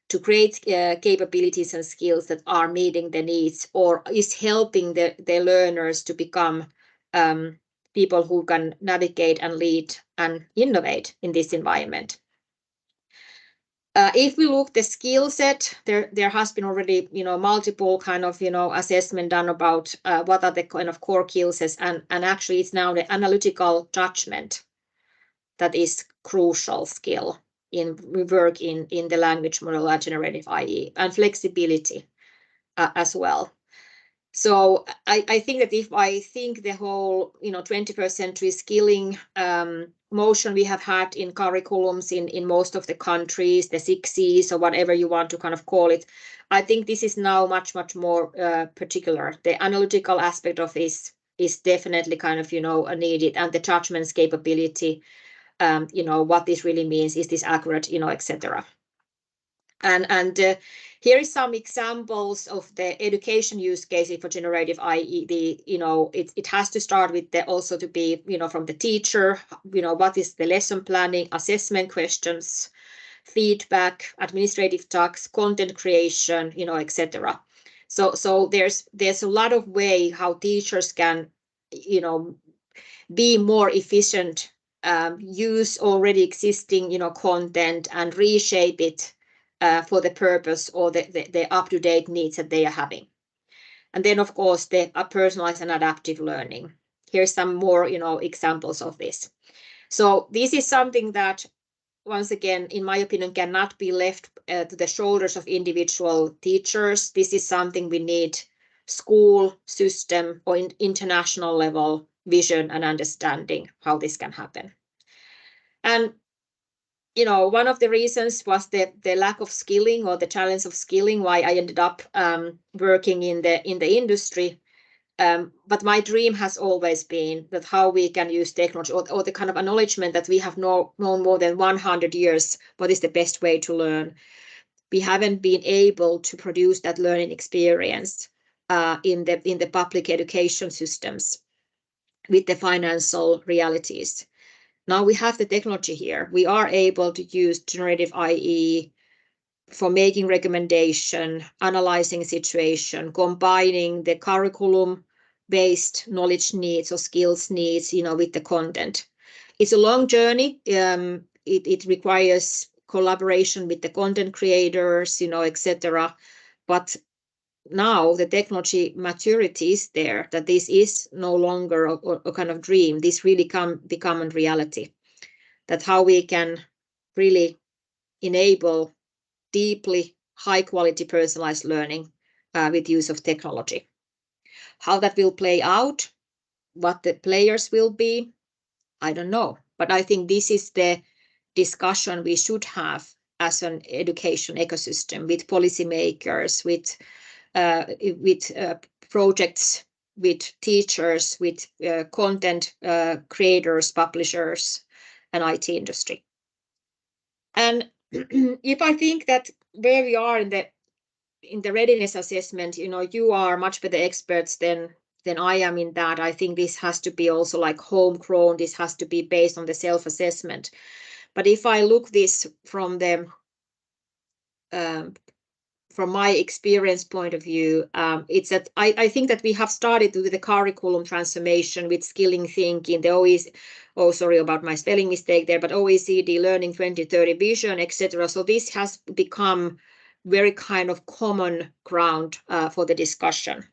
to create capabilities and skills that are meeting the needs, or is helping the learners to become people who can navigate and lead and innovate in this environment. If we look the skill set, there has been already multiple kind of assessment done about what are the kind of core skill sets, and actually it's now the analytical judgment that is crucial skill in work in the language model and generative AI, and flexibility as well. So I think that if I think the whole 21st century skilling motion we have had in curriculums in most of the countries, the 6 Cs or whatever you want to kind of call it, I think this is now much more particular. The analytical aspect of this is definitely kind of needed, and the judgment's capability what this really means, is this accurate, etc. And here is some examples of the education use cases for generative AI. It has to start with also to be, from the teacher, what is the lesson planning, assessment questions, feedback, administrative tasks, content creation, etc. So there's a lot of way how teachers can, be more efficient, use already existing, content and reshape it for the purpose or the up-to-date needs that they are having. And then, of course, the personalized and adaptive learning. Here's some more, examples of this. So this is something that, once again, in my opinion, cannot be left to the shoulders of individual teachers. This is something we need school system or international level vision and understanding how this can happen. And one of the reasons was the lack of skilling or the challenge of skilling, why I ended up working in the industry. But my dream has always been that how we can use technology or the kind of acknowledgement that we have known more than 100 years what is the best way to learn. We haven't been able to produce that learning experience in the public education systems with the financial realities. Now we have the technology here. We are able to use generative AI for making recommendation, analyzing situation, combining the curriculum-based knowledge needs or skills needs, with the content. It's a long journey. It requires collaboration with the content creators, etc. But now the technology maturity is there, that this is no longer a kind of dream. This really become a reality, that how we can really enable deeply high quality personalized learning with use of technology. How that will play out, what the players will be, I don't know. But I think this is the discussion we should have as an education ecosystem with policymakers, with projects, with teachers, with content creators, publishers, and IT industry. And if I think that where we are in the readiness assessment, you are much better experts than I am in that. I think this has to be also like homegrown. This has to be based on the self-assessment. But if I look this from my experience point of view, it's that I think that we have started with the curriculum transformation with skilling thinking, the sorry about my spelling mistake there, but OECD Learning 2030 vision, etc. So this has become very kind of common ground for the discussion.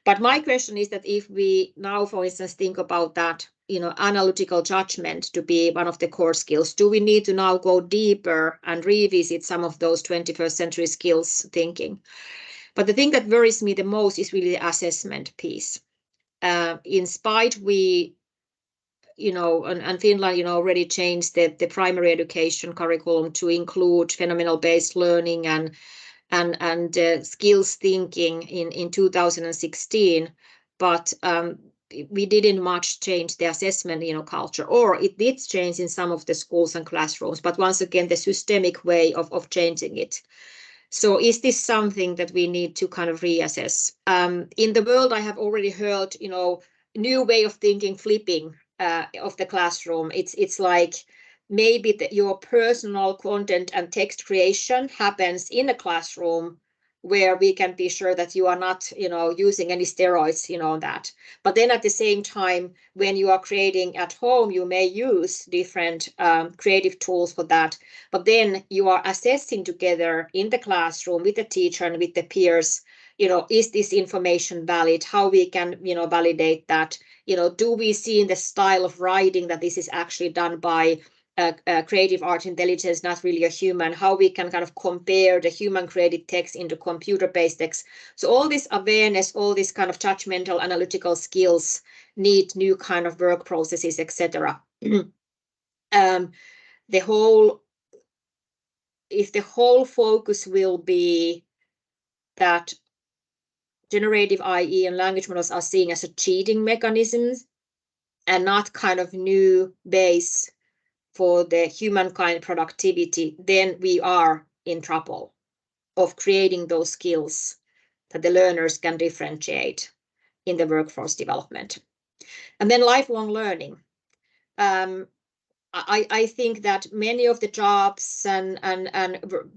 But my question is that if we now, for instance, think about that, analytical judgment to be one of the core skills, do we need to now go deeper and revisit some of those 21st century skills thinking? But the thing that worries me the most is really the assessment piece. In spite we, and Finland, already changed the primary education curriculum to include phenomenal-based learning and skills thinking in 2016, but we didn't much change the assessment, culture, or it did change in some of the schools and classrooms, but once again, the systemic way of changing it. So is this something that we need to kind of reassess? In the world, I have already heard, new way of thinking, flipping of the classroom. It's like maybe your personal content and text creation happens in a classroom where we can be sure that you are not, using any steroids, on that. But then at the same time, when you are creating at home, you may use different creative tools for that. But then you are assessing together in the classroom with the teacher and with the peers, is this information valid? How we can, validate that? Do we see in the style of writing that this is actually done by creative art intelligence, not really a human, how we can kind of compare the human created text into computer-based text. So all this awareness, all this kind of judgmental analytical skills need new kind of work processes, etc. If the whole focus will be that generative AI and language models are seen as a cheating mechanism and not kind of new base for the humankind productivity, then we are in trouble of creating those skills that the learners can differentiate in the workforce development. And then lifelong learning. I think that many of the jobs and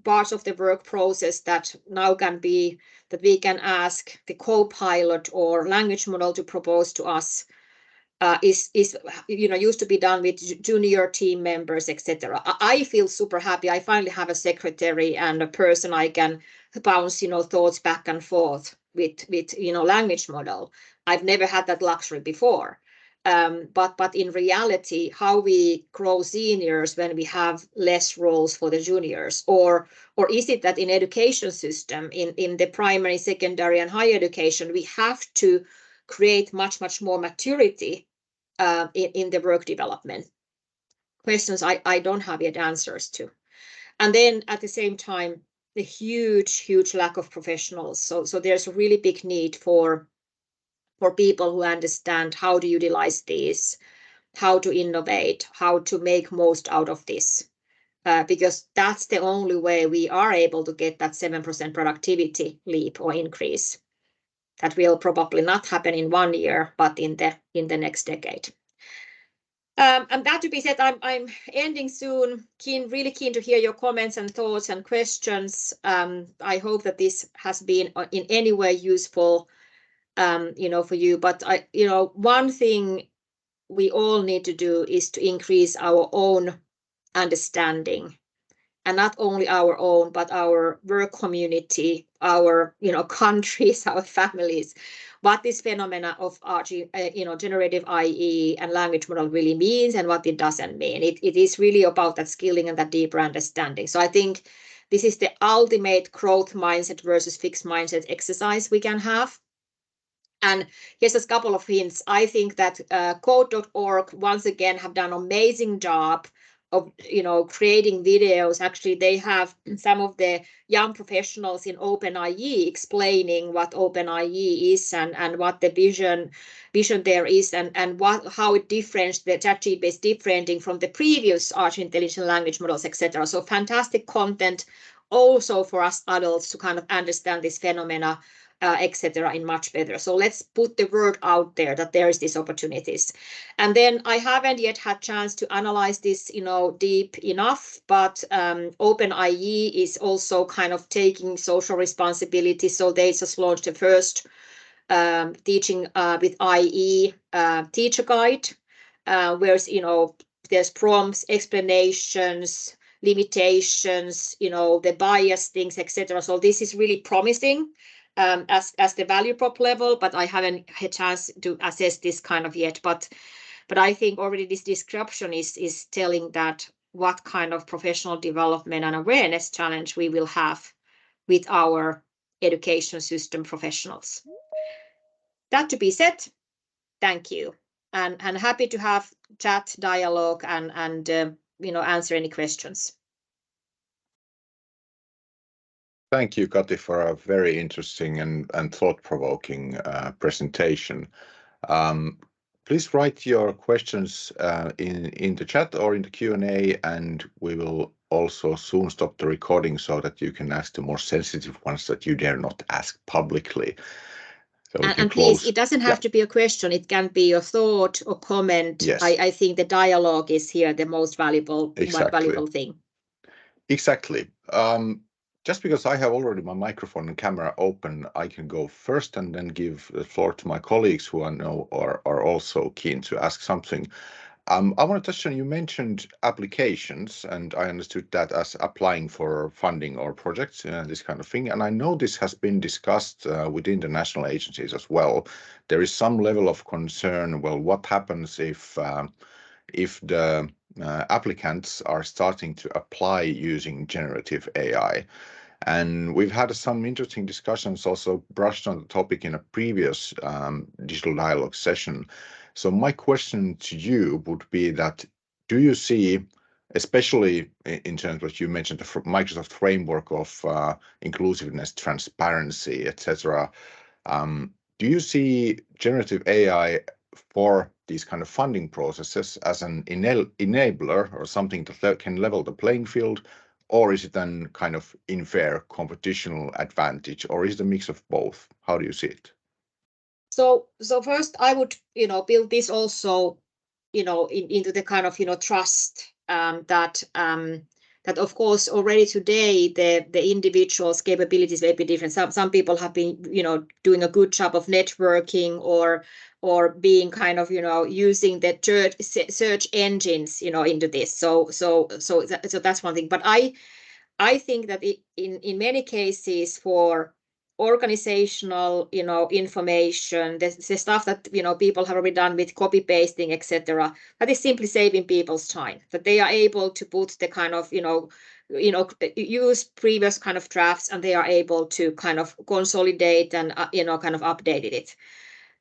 parts of the work process that now can be, that we can ask the co-pilot or language model to propose to us is used to be done with junior team members, etc. I feel super happy. I finally have a secretary and a person I can bounce thoughts back and forth with language model. I've never had that luxury before. But in reality, how we grow seniors when we have less roles for the juniors, or is it that in education system, in the primary, secondary, and higher education, we have to create much more maturity in the work development? Questions I don't have yet answers to. And then at the same time, the huge lack of professionals. So there's a really big need for people who understand how to utilize these, how to innovate, how to make most out of this, because that's the only way we are able to get that 7% productivity leap or increase. That will probably not happen in 1 year, but in the next decade. And that to be said, I'm ending soon. Really keen to hear your comments and thoughts and questions. I hope that this has been in any way useful, for you. But one thing we all need to do is to increase our own understanding, and not only our own, but our work community, our countries, our families, what this phenomena of generative AI and language model really means and what it doesn't mean. It is really about that skilling and that deeper understanding. So I think this is the ultimate growth mindset versus fixed mindset exercise we can have. And here's a couple of hints. I think that code.org once again have done an amazing job of creating videos. Actually, they have some of the young professionals in OpenIE explaining what OpenIE is and what the vision there is, and how it differentiates, the ChatGPT is differentiating from the previous artificial intelligence language models, etc. So fantastic content also for us adults to kind of understand this phenomena, etc. in much better. So let's put the word out there that there is these opportunities. And then I haven't yet had chance to analyze this, deep enough, but OpenIE is also kind of taking social responsibility. So they just launched the first teaching with IE teacher guide, where there's prompts, explanations, limitations, the bias things, etc. So this is really promising as the value prop level, but I haven't had a chance to assess this kind of yet. But I think already this description is telling that what kind of professional development and awareness challenge we will have with our education system professionals. That to be said, thank you, and happy to have chat, dialogue, and answer any questions. Thank you, Kati, for a very interesting and thought-provoking presentation. Please write your questions in the chat or in the Q&A, and we will also soon stop the recording so that you can ask the more sensitive ones that you dare not ask publicly. So and please, it doesn't have to be a question. It can be a thought or comment. Yes. I think the dialogue is here the most valuable thing. Exactly. Just because I have already my microphone and camera open, I can go first and then give the floor to my colleagues who I know are also keen to ask something. I want to touch on, you mentioned applications, and I understood that as applying for funding or projects, this kind of thing. And I know this has been discussed within the national agencies as well. There is some level of concern, well, what happens if the applicants are starting to apply using generative AI? And we've had some interesting discussions, also brushed on the topic in a previous digital dialogue session. So my question to you would be that, do you see, especially in terms of what you mentioned, the Microsoft framework of inclusiveness, transparency, etc., do you see generative AI for these kind of funding processes as an enabler or something that can level the playing field, or is it then kind of unfair competitional advantage, or is it a mix of both? How do you see it? So first I would, build this also, into the kind of, trust that of course already today the individual's capabilities may be different. Some people have been, doing a good job of networking or being kind of, using the search engines, into this. So that's one thing. But I think that in many cases for organizational, information, the stuff that, people have already done with copy pasting, etc., that is simply saving people's time, that they are able to put the kind of, use previous kind of drafts, and they are able to kind of consolidate and, kind of update it.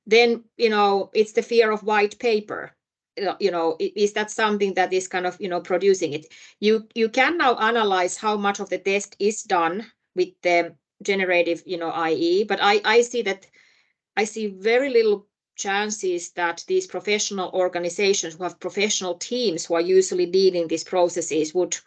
Then, it's the fear of white paper. Is that something that is kind of, producing it? You can now analyze how much of the test is done with the generative, IE, but I see very little chances that these professional organizations who have professional teams who are usually leading these processes would,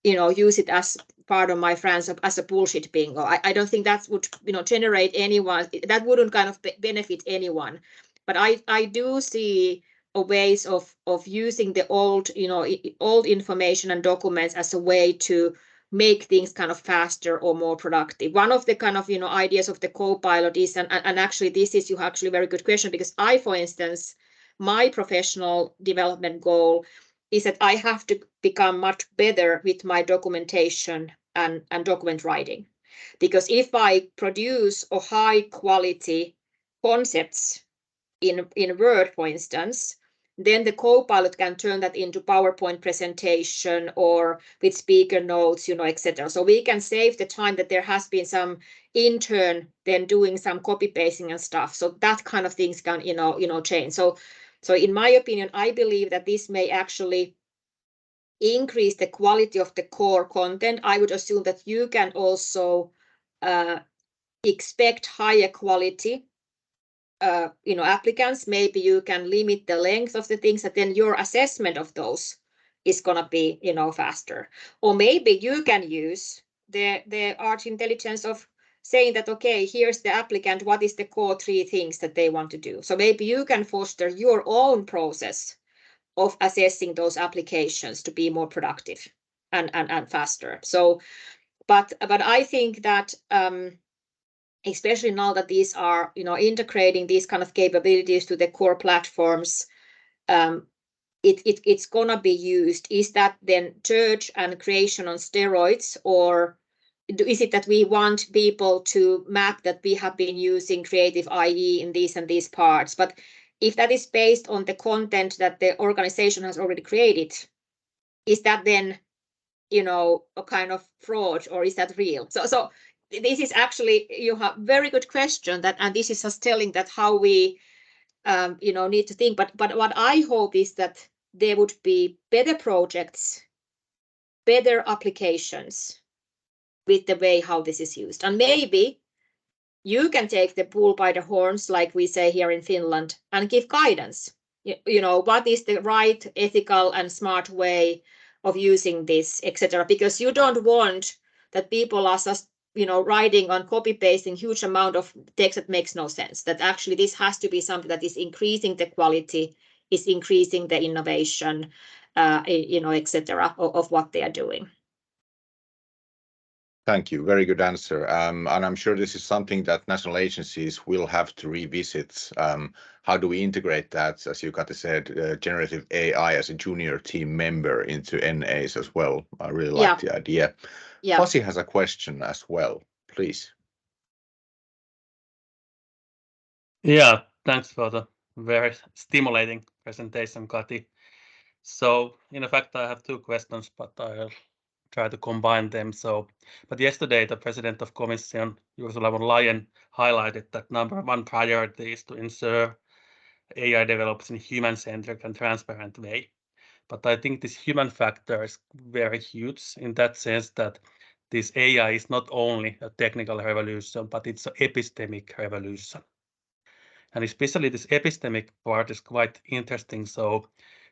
use it as part of my friends as a bullshit bingo. I don't think that would, generate anyone. That wouldn't kind of benefit anyone. But I do see ways of using the old, old information and documents as a way to make things kind of faster or more productive. One of the kind of, ideas of the co-pilot is, and actually this is you actually very good question, because I, for instance, my professional development goal is that I have to become much better with my documentation and document writing. Because if I produce a high quality concepts in Word, for instance, then the co-pilot can turn that into PowerPoint presentation or with speaker notes, etc. So we can save the time that there has been some intern then doing some copy pasting and stuff. So that kind of things can, change. So in my opinion, I believe that this may actually increase the quality of the core content. I would assume that you can also expect higher quality applicants. Maybe you can limit the length of the things, that then your assessment of those is going to be, faster. Or maybe you can use the art intelligence of saying that, okay, here's the applicant, what is the core 3 things that they want to do. So maybe you can foster your own process of assessing those applications to be more productive and faster. So, but I think that especially now that these are, integrating these kind of capabilities to the core platforms, it's gonna be used. Is that then church and creation on steroids, or is it that we want people to map that we have been using creative IE in these and these parts? But if that is based on the content that the organization has already created, is that then, a kind of fraud, or is that real? So this is actually, you have very good question, that, and this is just telling that how we, need to think. But what I hope is that there would be better projects, better applications with the way how this is used. And maybe you can take the bull by the horns, like we say here in Finland, and give guidance. What is the right, ethical, and smart way of using this, etc. Because you don't want that people are just, writing on copy pasting huge amount of text that makes no sense. That actually this has to be something that is increasing the quality, is increasing the innovation, etc. of what they are doing. Thank you. Very good answer. And I'm sure this is something that national agencies will have to revisit. How do we integrate that, as Jukka said, generative AI as a junior team member into NAs as well? I really like the idea. Yeah. Pasi has a question as well, please. Yeah, thanks for the very stimulating presentation, Kati. So in fact, I have 2 questions, but I'll try to combine them. But yesterday, the President of Commission, Ursula von Leyen, highlighted that number 1 priority is to ensure AI develops in human-centric and transparent way. But I think this human factor is very huge in that sense that this AI is not only a technical revolution, but it's an epistemic revolution. And especially this epistemic part is quite interesting. So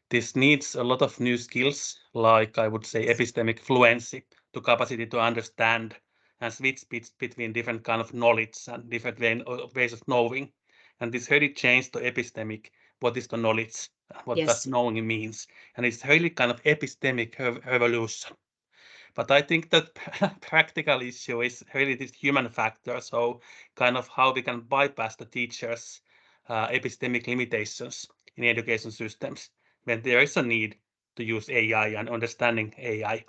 this needs a lot of new skills, like I would say epistemic fluency, the capacity to understand and switch between different kind of knowledge and different ways of knowing. And this really changed the epistemic, what is the knowledge, what does knowing means. And it's really kind of epistemic revolution. But I think that practical issue is really this human factor. So kind of how we can bypass the teachers' epistemic limitations in education systems when there is a need to use AI and understanding AI.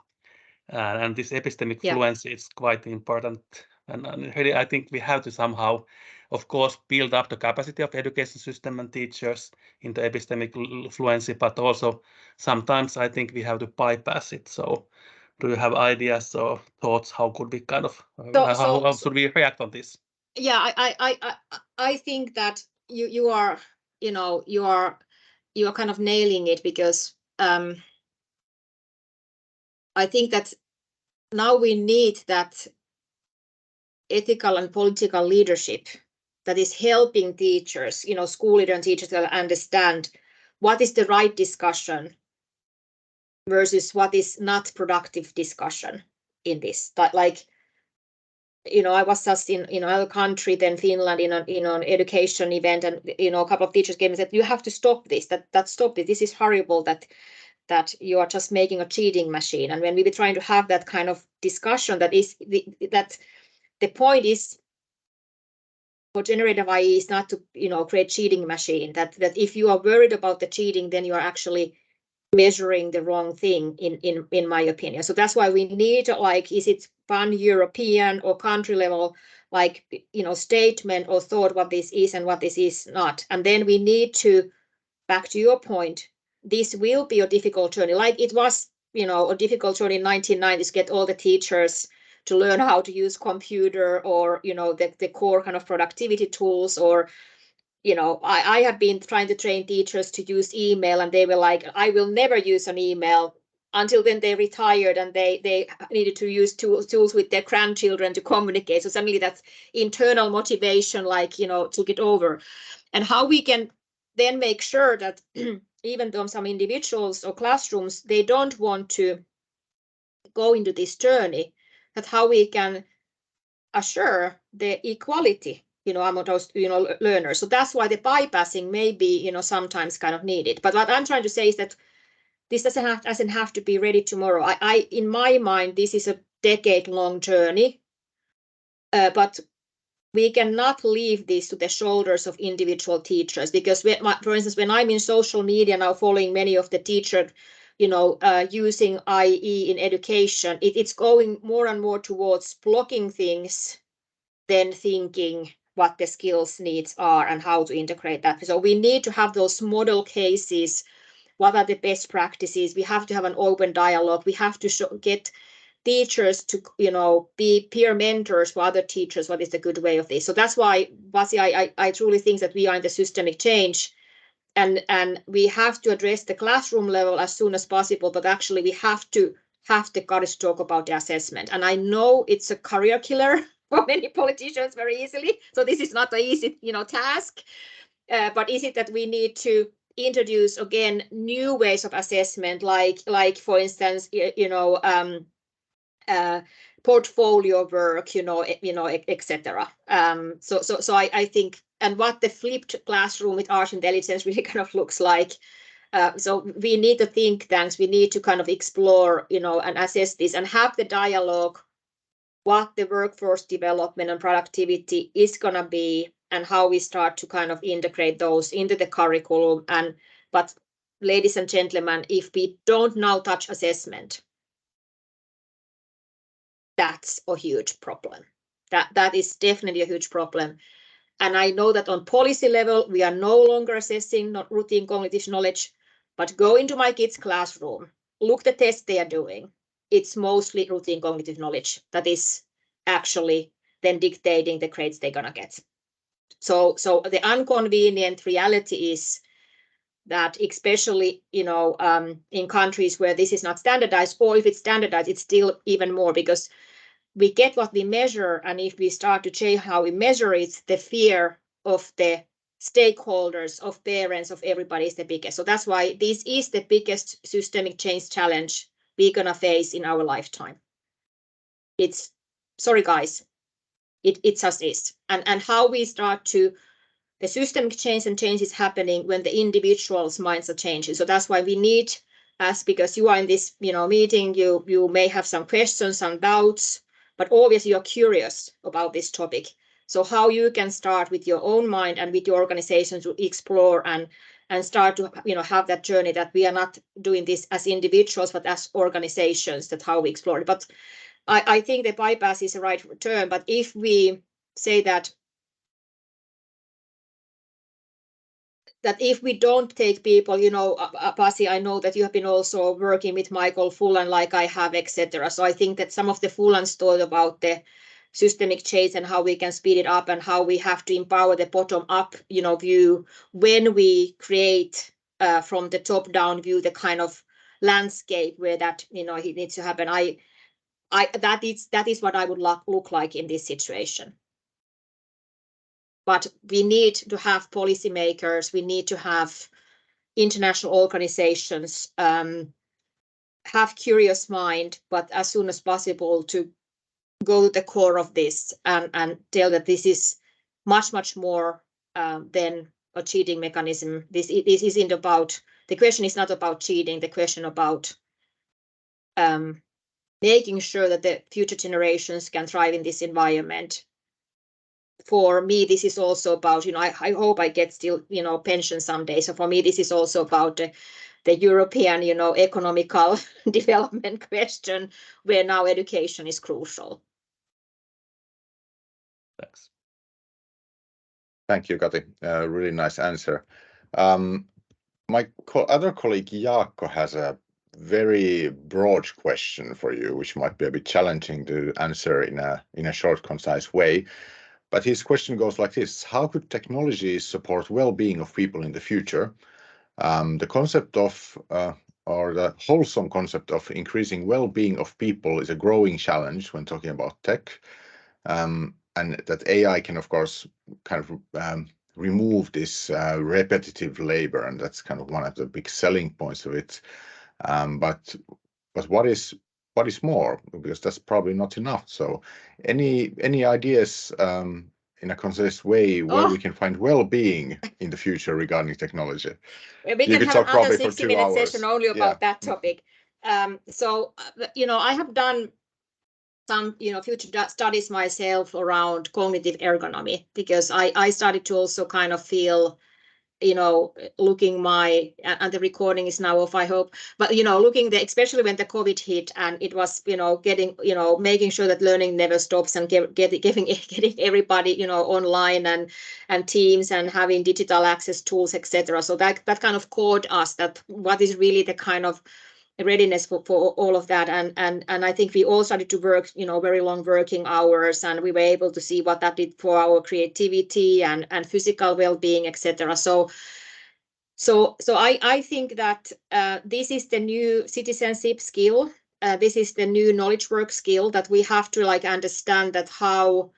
And this epistemic fluency is quite important. And really, I think we have to somehow, of course, build up the capacity of education system and teachers in the epistemic fluency, but also sometimes I think we have to bypass it. So do you have ideas or thoughts? How could we kind of, how should we react on this? Yeah, I think that you are, you are kind of nailing it, because I think that now we need that ethical and political leadership that is helping teachers, school leaders and teachers to understand what is the right discussion versus what is not productive discussion in this. Like, I was just in another country than Finland in an education event, and a couple of teachers came and said, you have to stop this, that stop it, this is horrible that you are just making a cheating machine. And when we were trying to have that kind of discussion, that the point is for generative AI is not to create cheating machine, that if you are worried about the cheating, then you are actually measuring the wrong thing, in my opinion. So that's why we need, like, is it pan-European or country level, like, statement or thought what this is and what this is not. And then we need to, back to your point, this will be a difficult journey, like it was a difficult journey in 1990s, get all the teachers to learn how to use computer, or the core kind of productivity tools, or I have been trying to train teachers to use email, and they were like, I will never use an email, until then they retired and they needed to use tools with their grandchildren to communicate. So suddenly that internal motivation, like, took it over. And how we can then make sure that even though some individuals or classrooms, they don't want to go into this journey, that how we can assure the equality, among those, learners. So that's why the bypassing may be, sometimes kind of needed. But what I'm trying to say is that this doesn't have to be ready tomorrow. I in my mind, this is a decade-long journey, but we cannot leave this to the shoulders of individual teachers, because for instance, when I'm in social media now, following many of the teachers, using IE in education, it's going more and more towards blocking things than thinking what the skills needs are and how to integrate that. So we need to have those model cases. What are the best practices? We have to have an open dialogue. We have to get teachers to, be peer mentors for other teachers. What is the good way of this? So that's why, Pasi, I truly think that we are in the systemic change, and we have to address the classroom level as soon as possible. But actually, we have to have the courage to talk about the assessment. And I know it's a career killer for many politicians very easily. So this is not an easy, task. But is it that we need to introduce again new ways of assessment, like for instance, portfolio work, etc. So I think, and what the flipped classroom with artificial intelligence really kind of looks like. So we need the think tanks. We need to kind of explore, and assess this and have the dialogue, what the workforce development and productivity is going to be, and how we start to kind of integrate those into the curriculum. But ladies and gentlemen, if we don't now touch assessment, that's a huge problem. That is definitely a huge problem. And I know that on policy level, we are no longer assessing not routine cognitive knowledge, but go into my kids' classroom, look the tests they are doing. It's mostly routine cognitive knowledge that is actually then dictating the grades they're gonna get. So the inconvenient reality is that, especially in countries where this is not standardized, or if it's standardized, it's still even more, because we get what we measure, and if we start to change how we measure it, the fear of the stakeholders, of parents, of everybody is the biggest. So that's why this is the biggest systemic change challenge we're gonna face in our lifetime. It's, sorry guys, it just is. And how we start to, the systemic change and change is happening when the individual's minds are changing. So that's why we need, as because you are in this meeting, you may have some questions, some doubts, but obviously you're curious about this topic. So how you can start with your own mind and with your organization to explore and start to have that journey, that we are not doing this as individuals but as organizations, that how we explore it. But I think the bypass is the right term, but if we say that if we don't take people, Pasi, I know that you have been also working with Michael Fullan like I have, etc. So I think that some of the Fullans thought about the systemic change and how we can speed it up and how we have to empower the bottom-up, view when we create from the top-down view the kind of landscape where that it needs to happen. That is what I would look like in this situation. But we need to have policymakers, we need to have international organizations, have curious mind, but as soon as possible to go to the core of this and tell that this is much, much more than a cheating mechanism. This isn't about, the question is not about cheating, the question about making sure that the future generations can thrive in this environment. For me, this is also about, I hope I get still, pension someday. So for me, this is also about the European, economical development question, where now education is crucial. Thanks. Thank you, Kati. Really nice answer. My other colleague Jaakko has a very broad question for you, which might be a bit challenging to answer in a short, concise way. But his question goes like this: how could technology support well-being of people in the future? The concept of, or the wholesome concept of increasing well-being of people is a growing challenge when talking about tech. And that AI can, of course, kind of remove this repetitive labor, and that's kind of one of the big selling points of it. But what is more? Because that's probably not enough. So, any ideas in a concise way where we can find well-being in the future regarding technology? We can have another 60-minute session only about that topic. So, I have done some, future studies myself around cognitive ergonomy, because I started to also kind of feel, looking and the recording is now off, I hope, but, looking especially when the COVID hit and it was, getting, making sure that learning never stops and getting everybody, online and Teams and having digital access tools, etc. So that kind of caught us that what is really the kind of readiness for all of that, and I think we all started to work, very long working hours, and we were able to see what that did for our creativity and physical well-being, etc. So I think that this is the new citizenship skill. This is the new knowledge work skill that we have to understand that how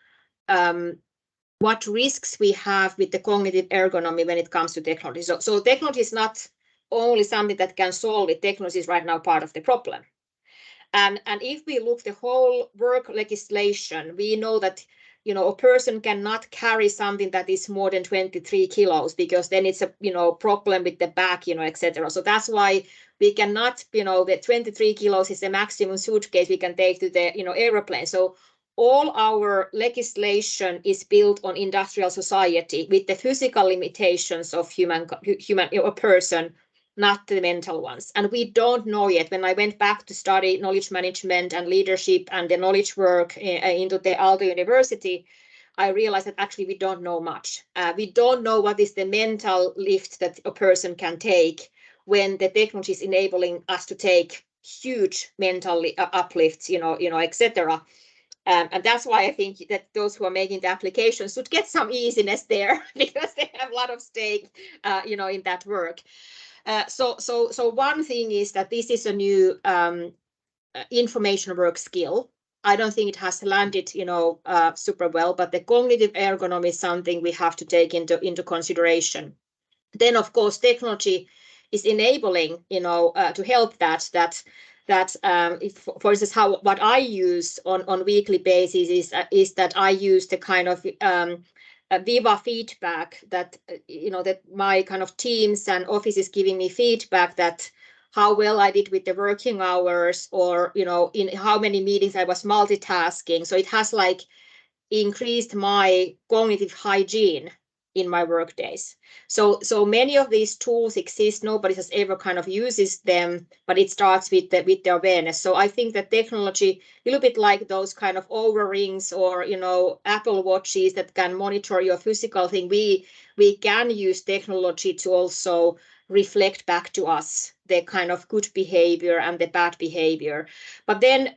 what risks we have with the cognitive ergonomy when it comes to technology. So technology is not only something that can solve it. Technology is right now part of the problem. And if we look the whole work legislation, we know that a person cannot carry something that is more than 23 kilos, because then it's a problem with the back, etc. So that's why we cannot, the 23 kilos is the maximum suitcase we can take to the airplane. So all our legislation is built on industrial society with the physical limitations of a person, not the mental ones. And we don't know yet. When I went back to study knowledge management and leadership and the knowledge work into the Aalto University, I realized that actually we don't know much. We don't know what is the mental lift that a person can take when the technology is enabling us to take huge mental uplifts, etc. And that's why I think that those who are making the applications should get some easiness there, because they have a lot of stake, in that work. So one thing is that this is a new information work skill. I don't think it has landed, super well, but the cognitive ergonomy is something we have to take into consideration. Then, of course, technology is enabling, to help that if, for instance, what I use on weekly basis is that I use the kind of Viva feedback that, that my kind of teams and office is giving me feedback that how well I did with the working hours, or, in how many meetings I was multitasking. So it has like increased my cognitive hygiene in my work days. So many of these tools exist. Nobody has ever kind of uses them, but it starts with the awareness. So I think that technology, a little bit like those kind of Oura rings or Apple watches that can monitor your physical thing, we can use technology to also reflect back to us the kind of good behavior and the bad behavior. But then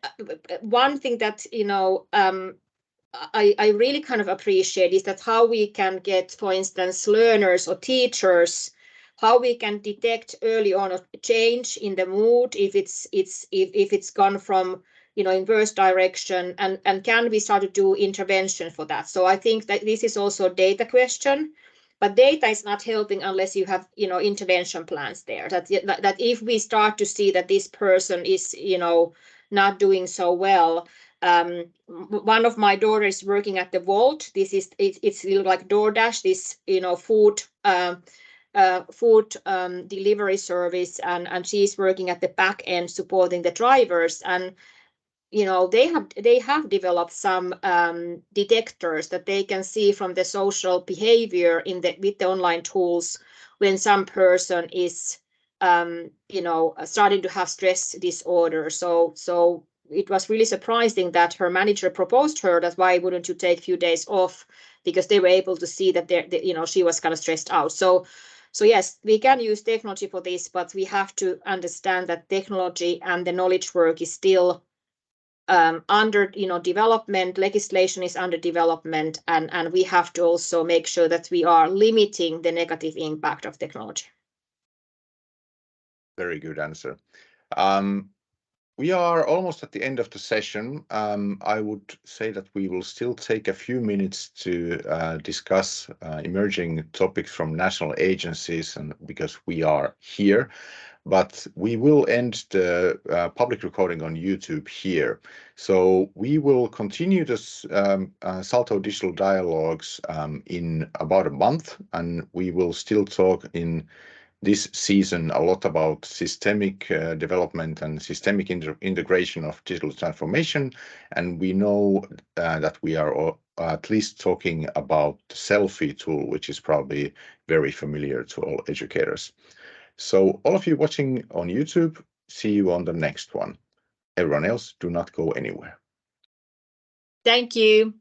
one thing that I really kind of appreciate is that how we can get, for instance, learners or teachers, how we can detect early on a change in the mood if it's gone from in worse direction, and can we start to do intervention for that. So I think that this is also a data question, but data is not helping unless you have intervention plans there. That if we start to see that this person is not doing so well. One of my daughters working at the Vault. It's like DoorDash, this food delivery service, and she's working at the back end supporting the drivers, and they have developed some detectors that they can see from the social behavior with the online tools when some person is starting to have stress disorder. So it was really surprising that her manager proposed her that why wouldn't you take a few days off, because they were able to see that she was kind of stressed out. So yes, we can use technology for this, but we have to understand that technology and the knowledge work is still under development. Legislation is under development, and we have to also make sure that we are limiting the negative impact of technology. Very good answer. We are almost at the end of the session. I would say that we will still take a few minutes to discuss emerging topics from national agencies, and because we are here. But we will end the public recording on YouTube here. So we will continue this SALTO Digital Dialogues in about a month, and we will still talk in this season a lot about systemic development and systemic integration of digital transformation. And we know that we are at least talking about the selfie tool, which is probably very familiar to all educators. So all of you watching on YouTube, see you on the next one. Everyone else, do not go anywhere. Thank you.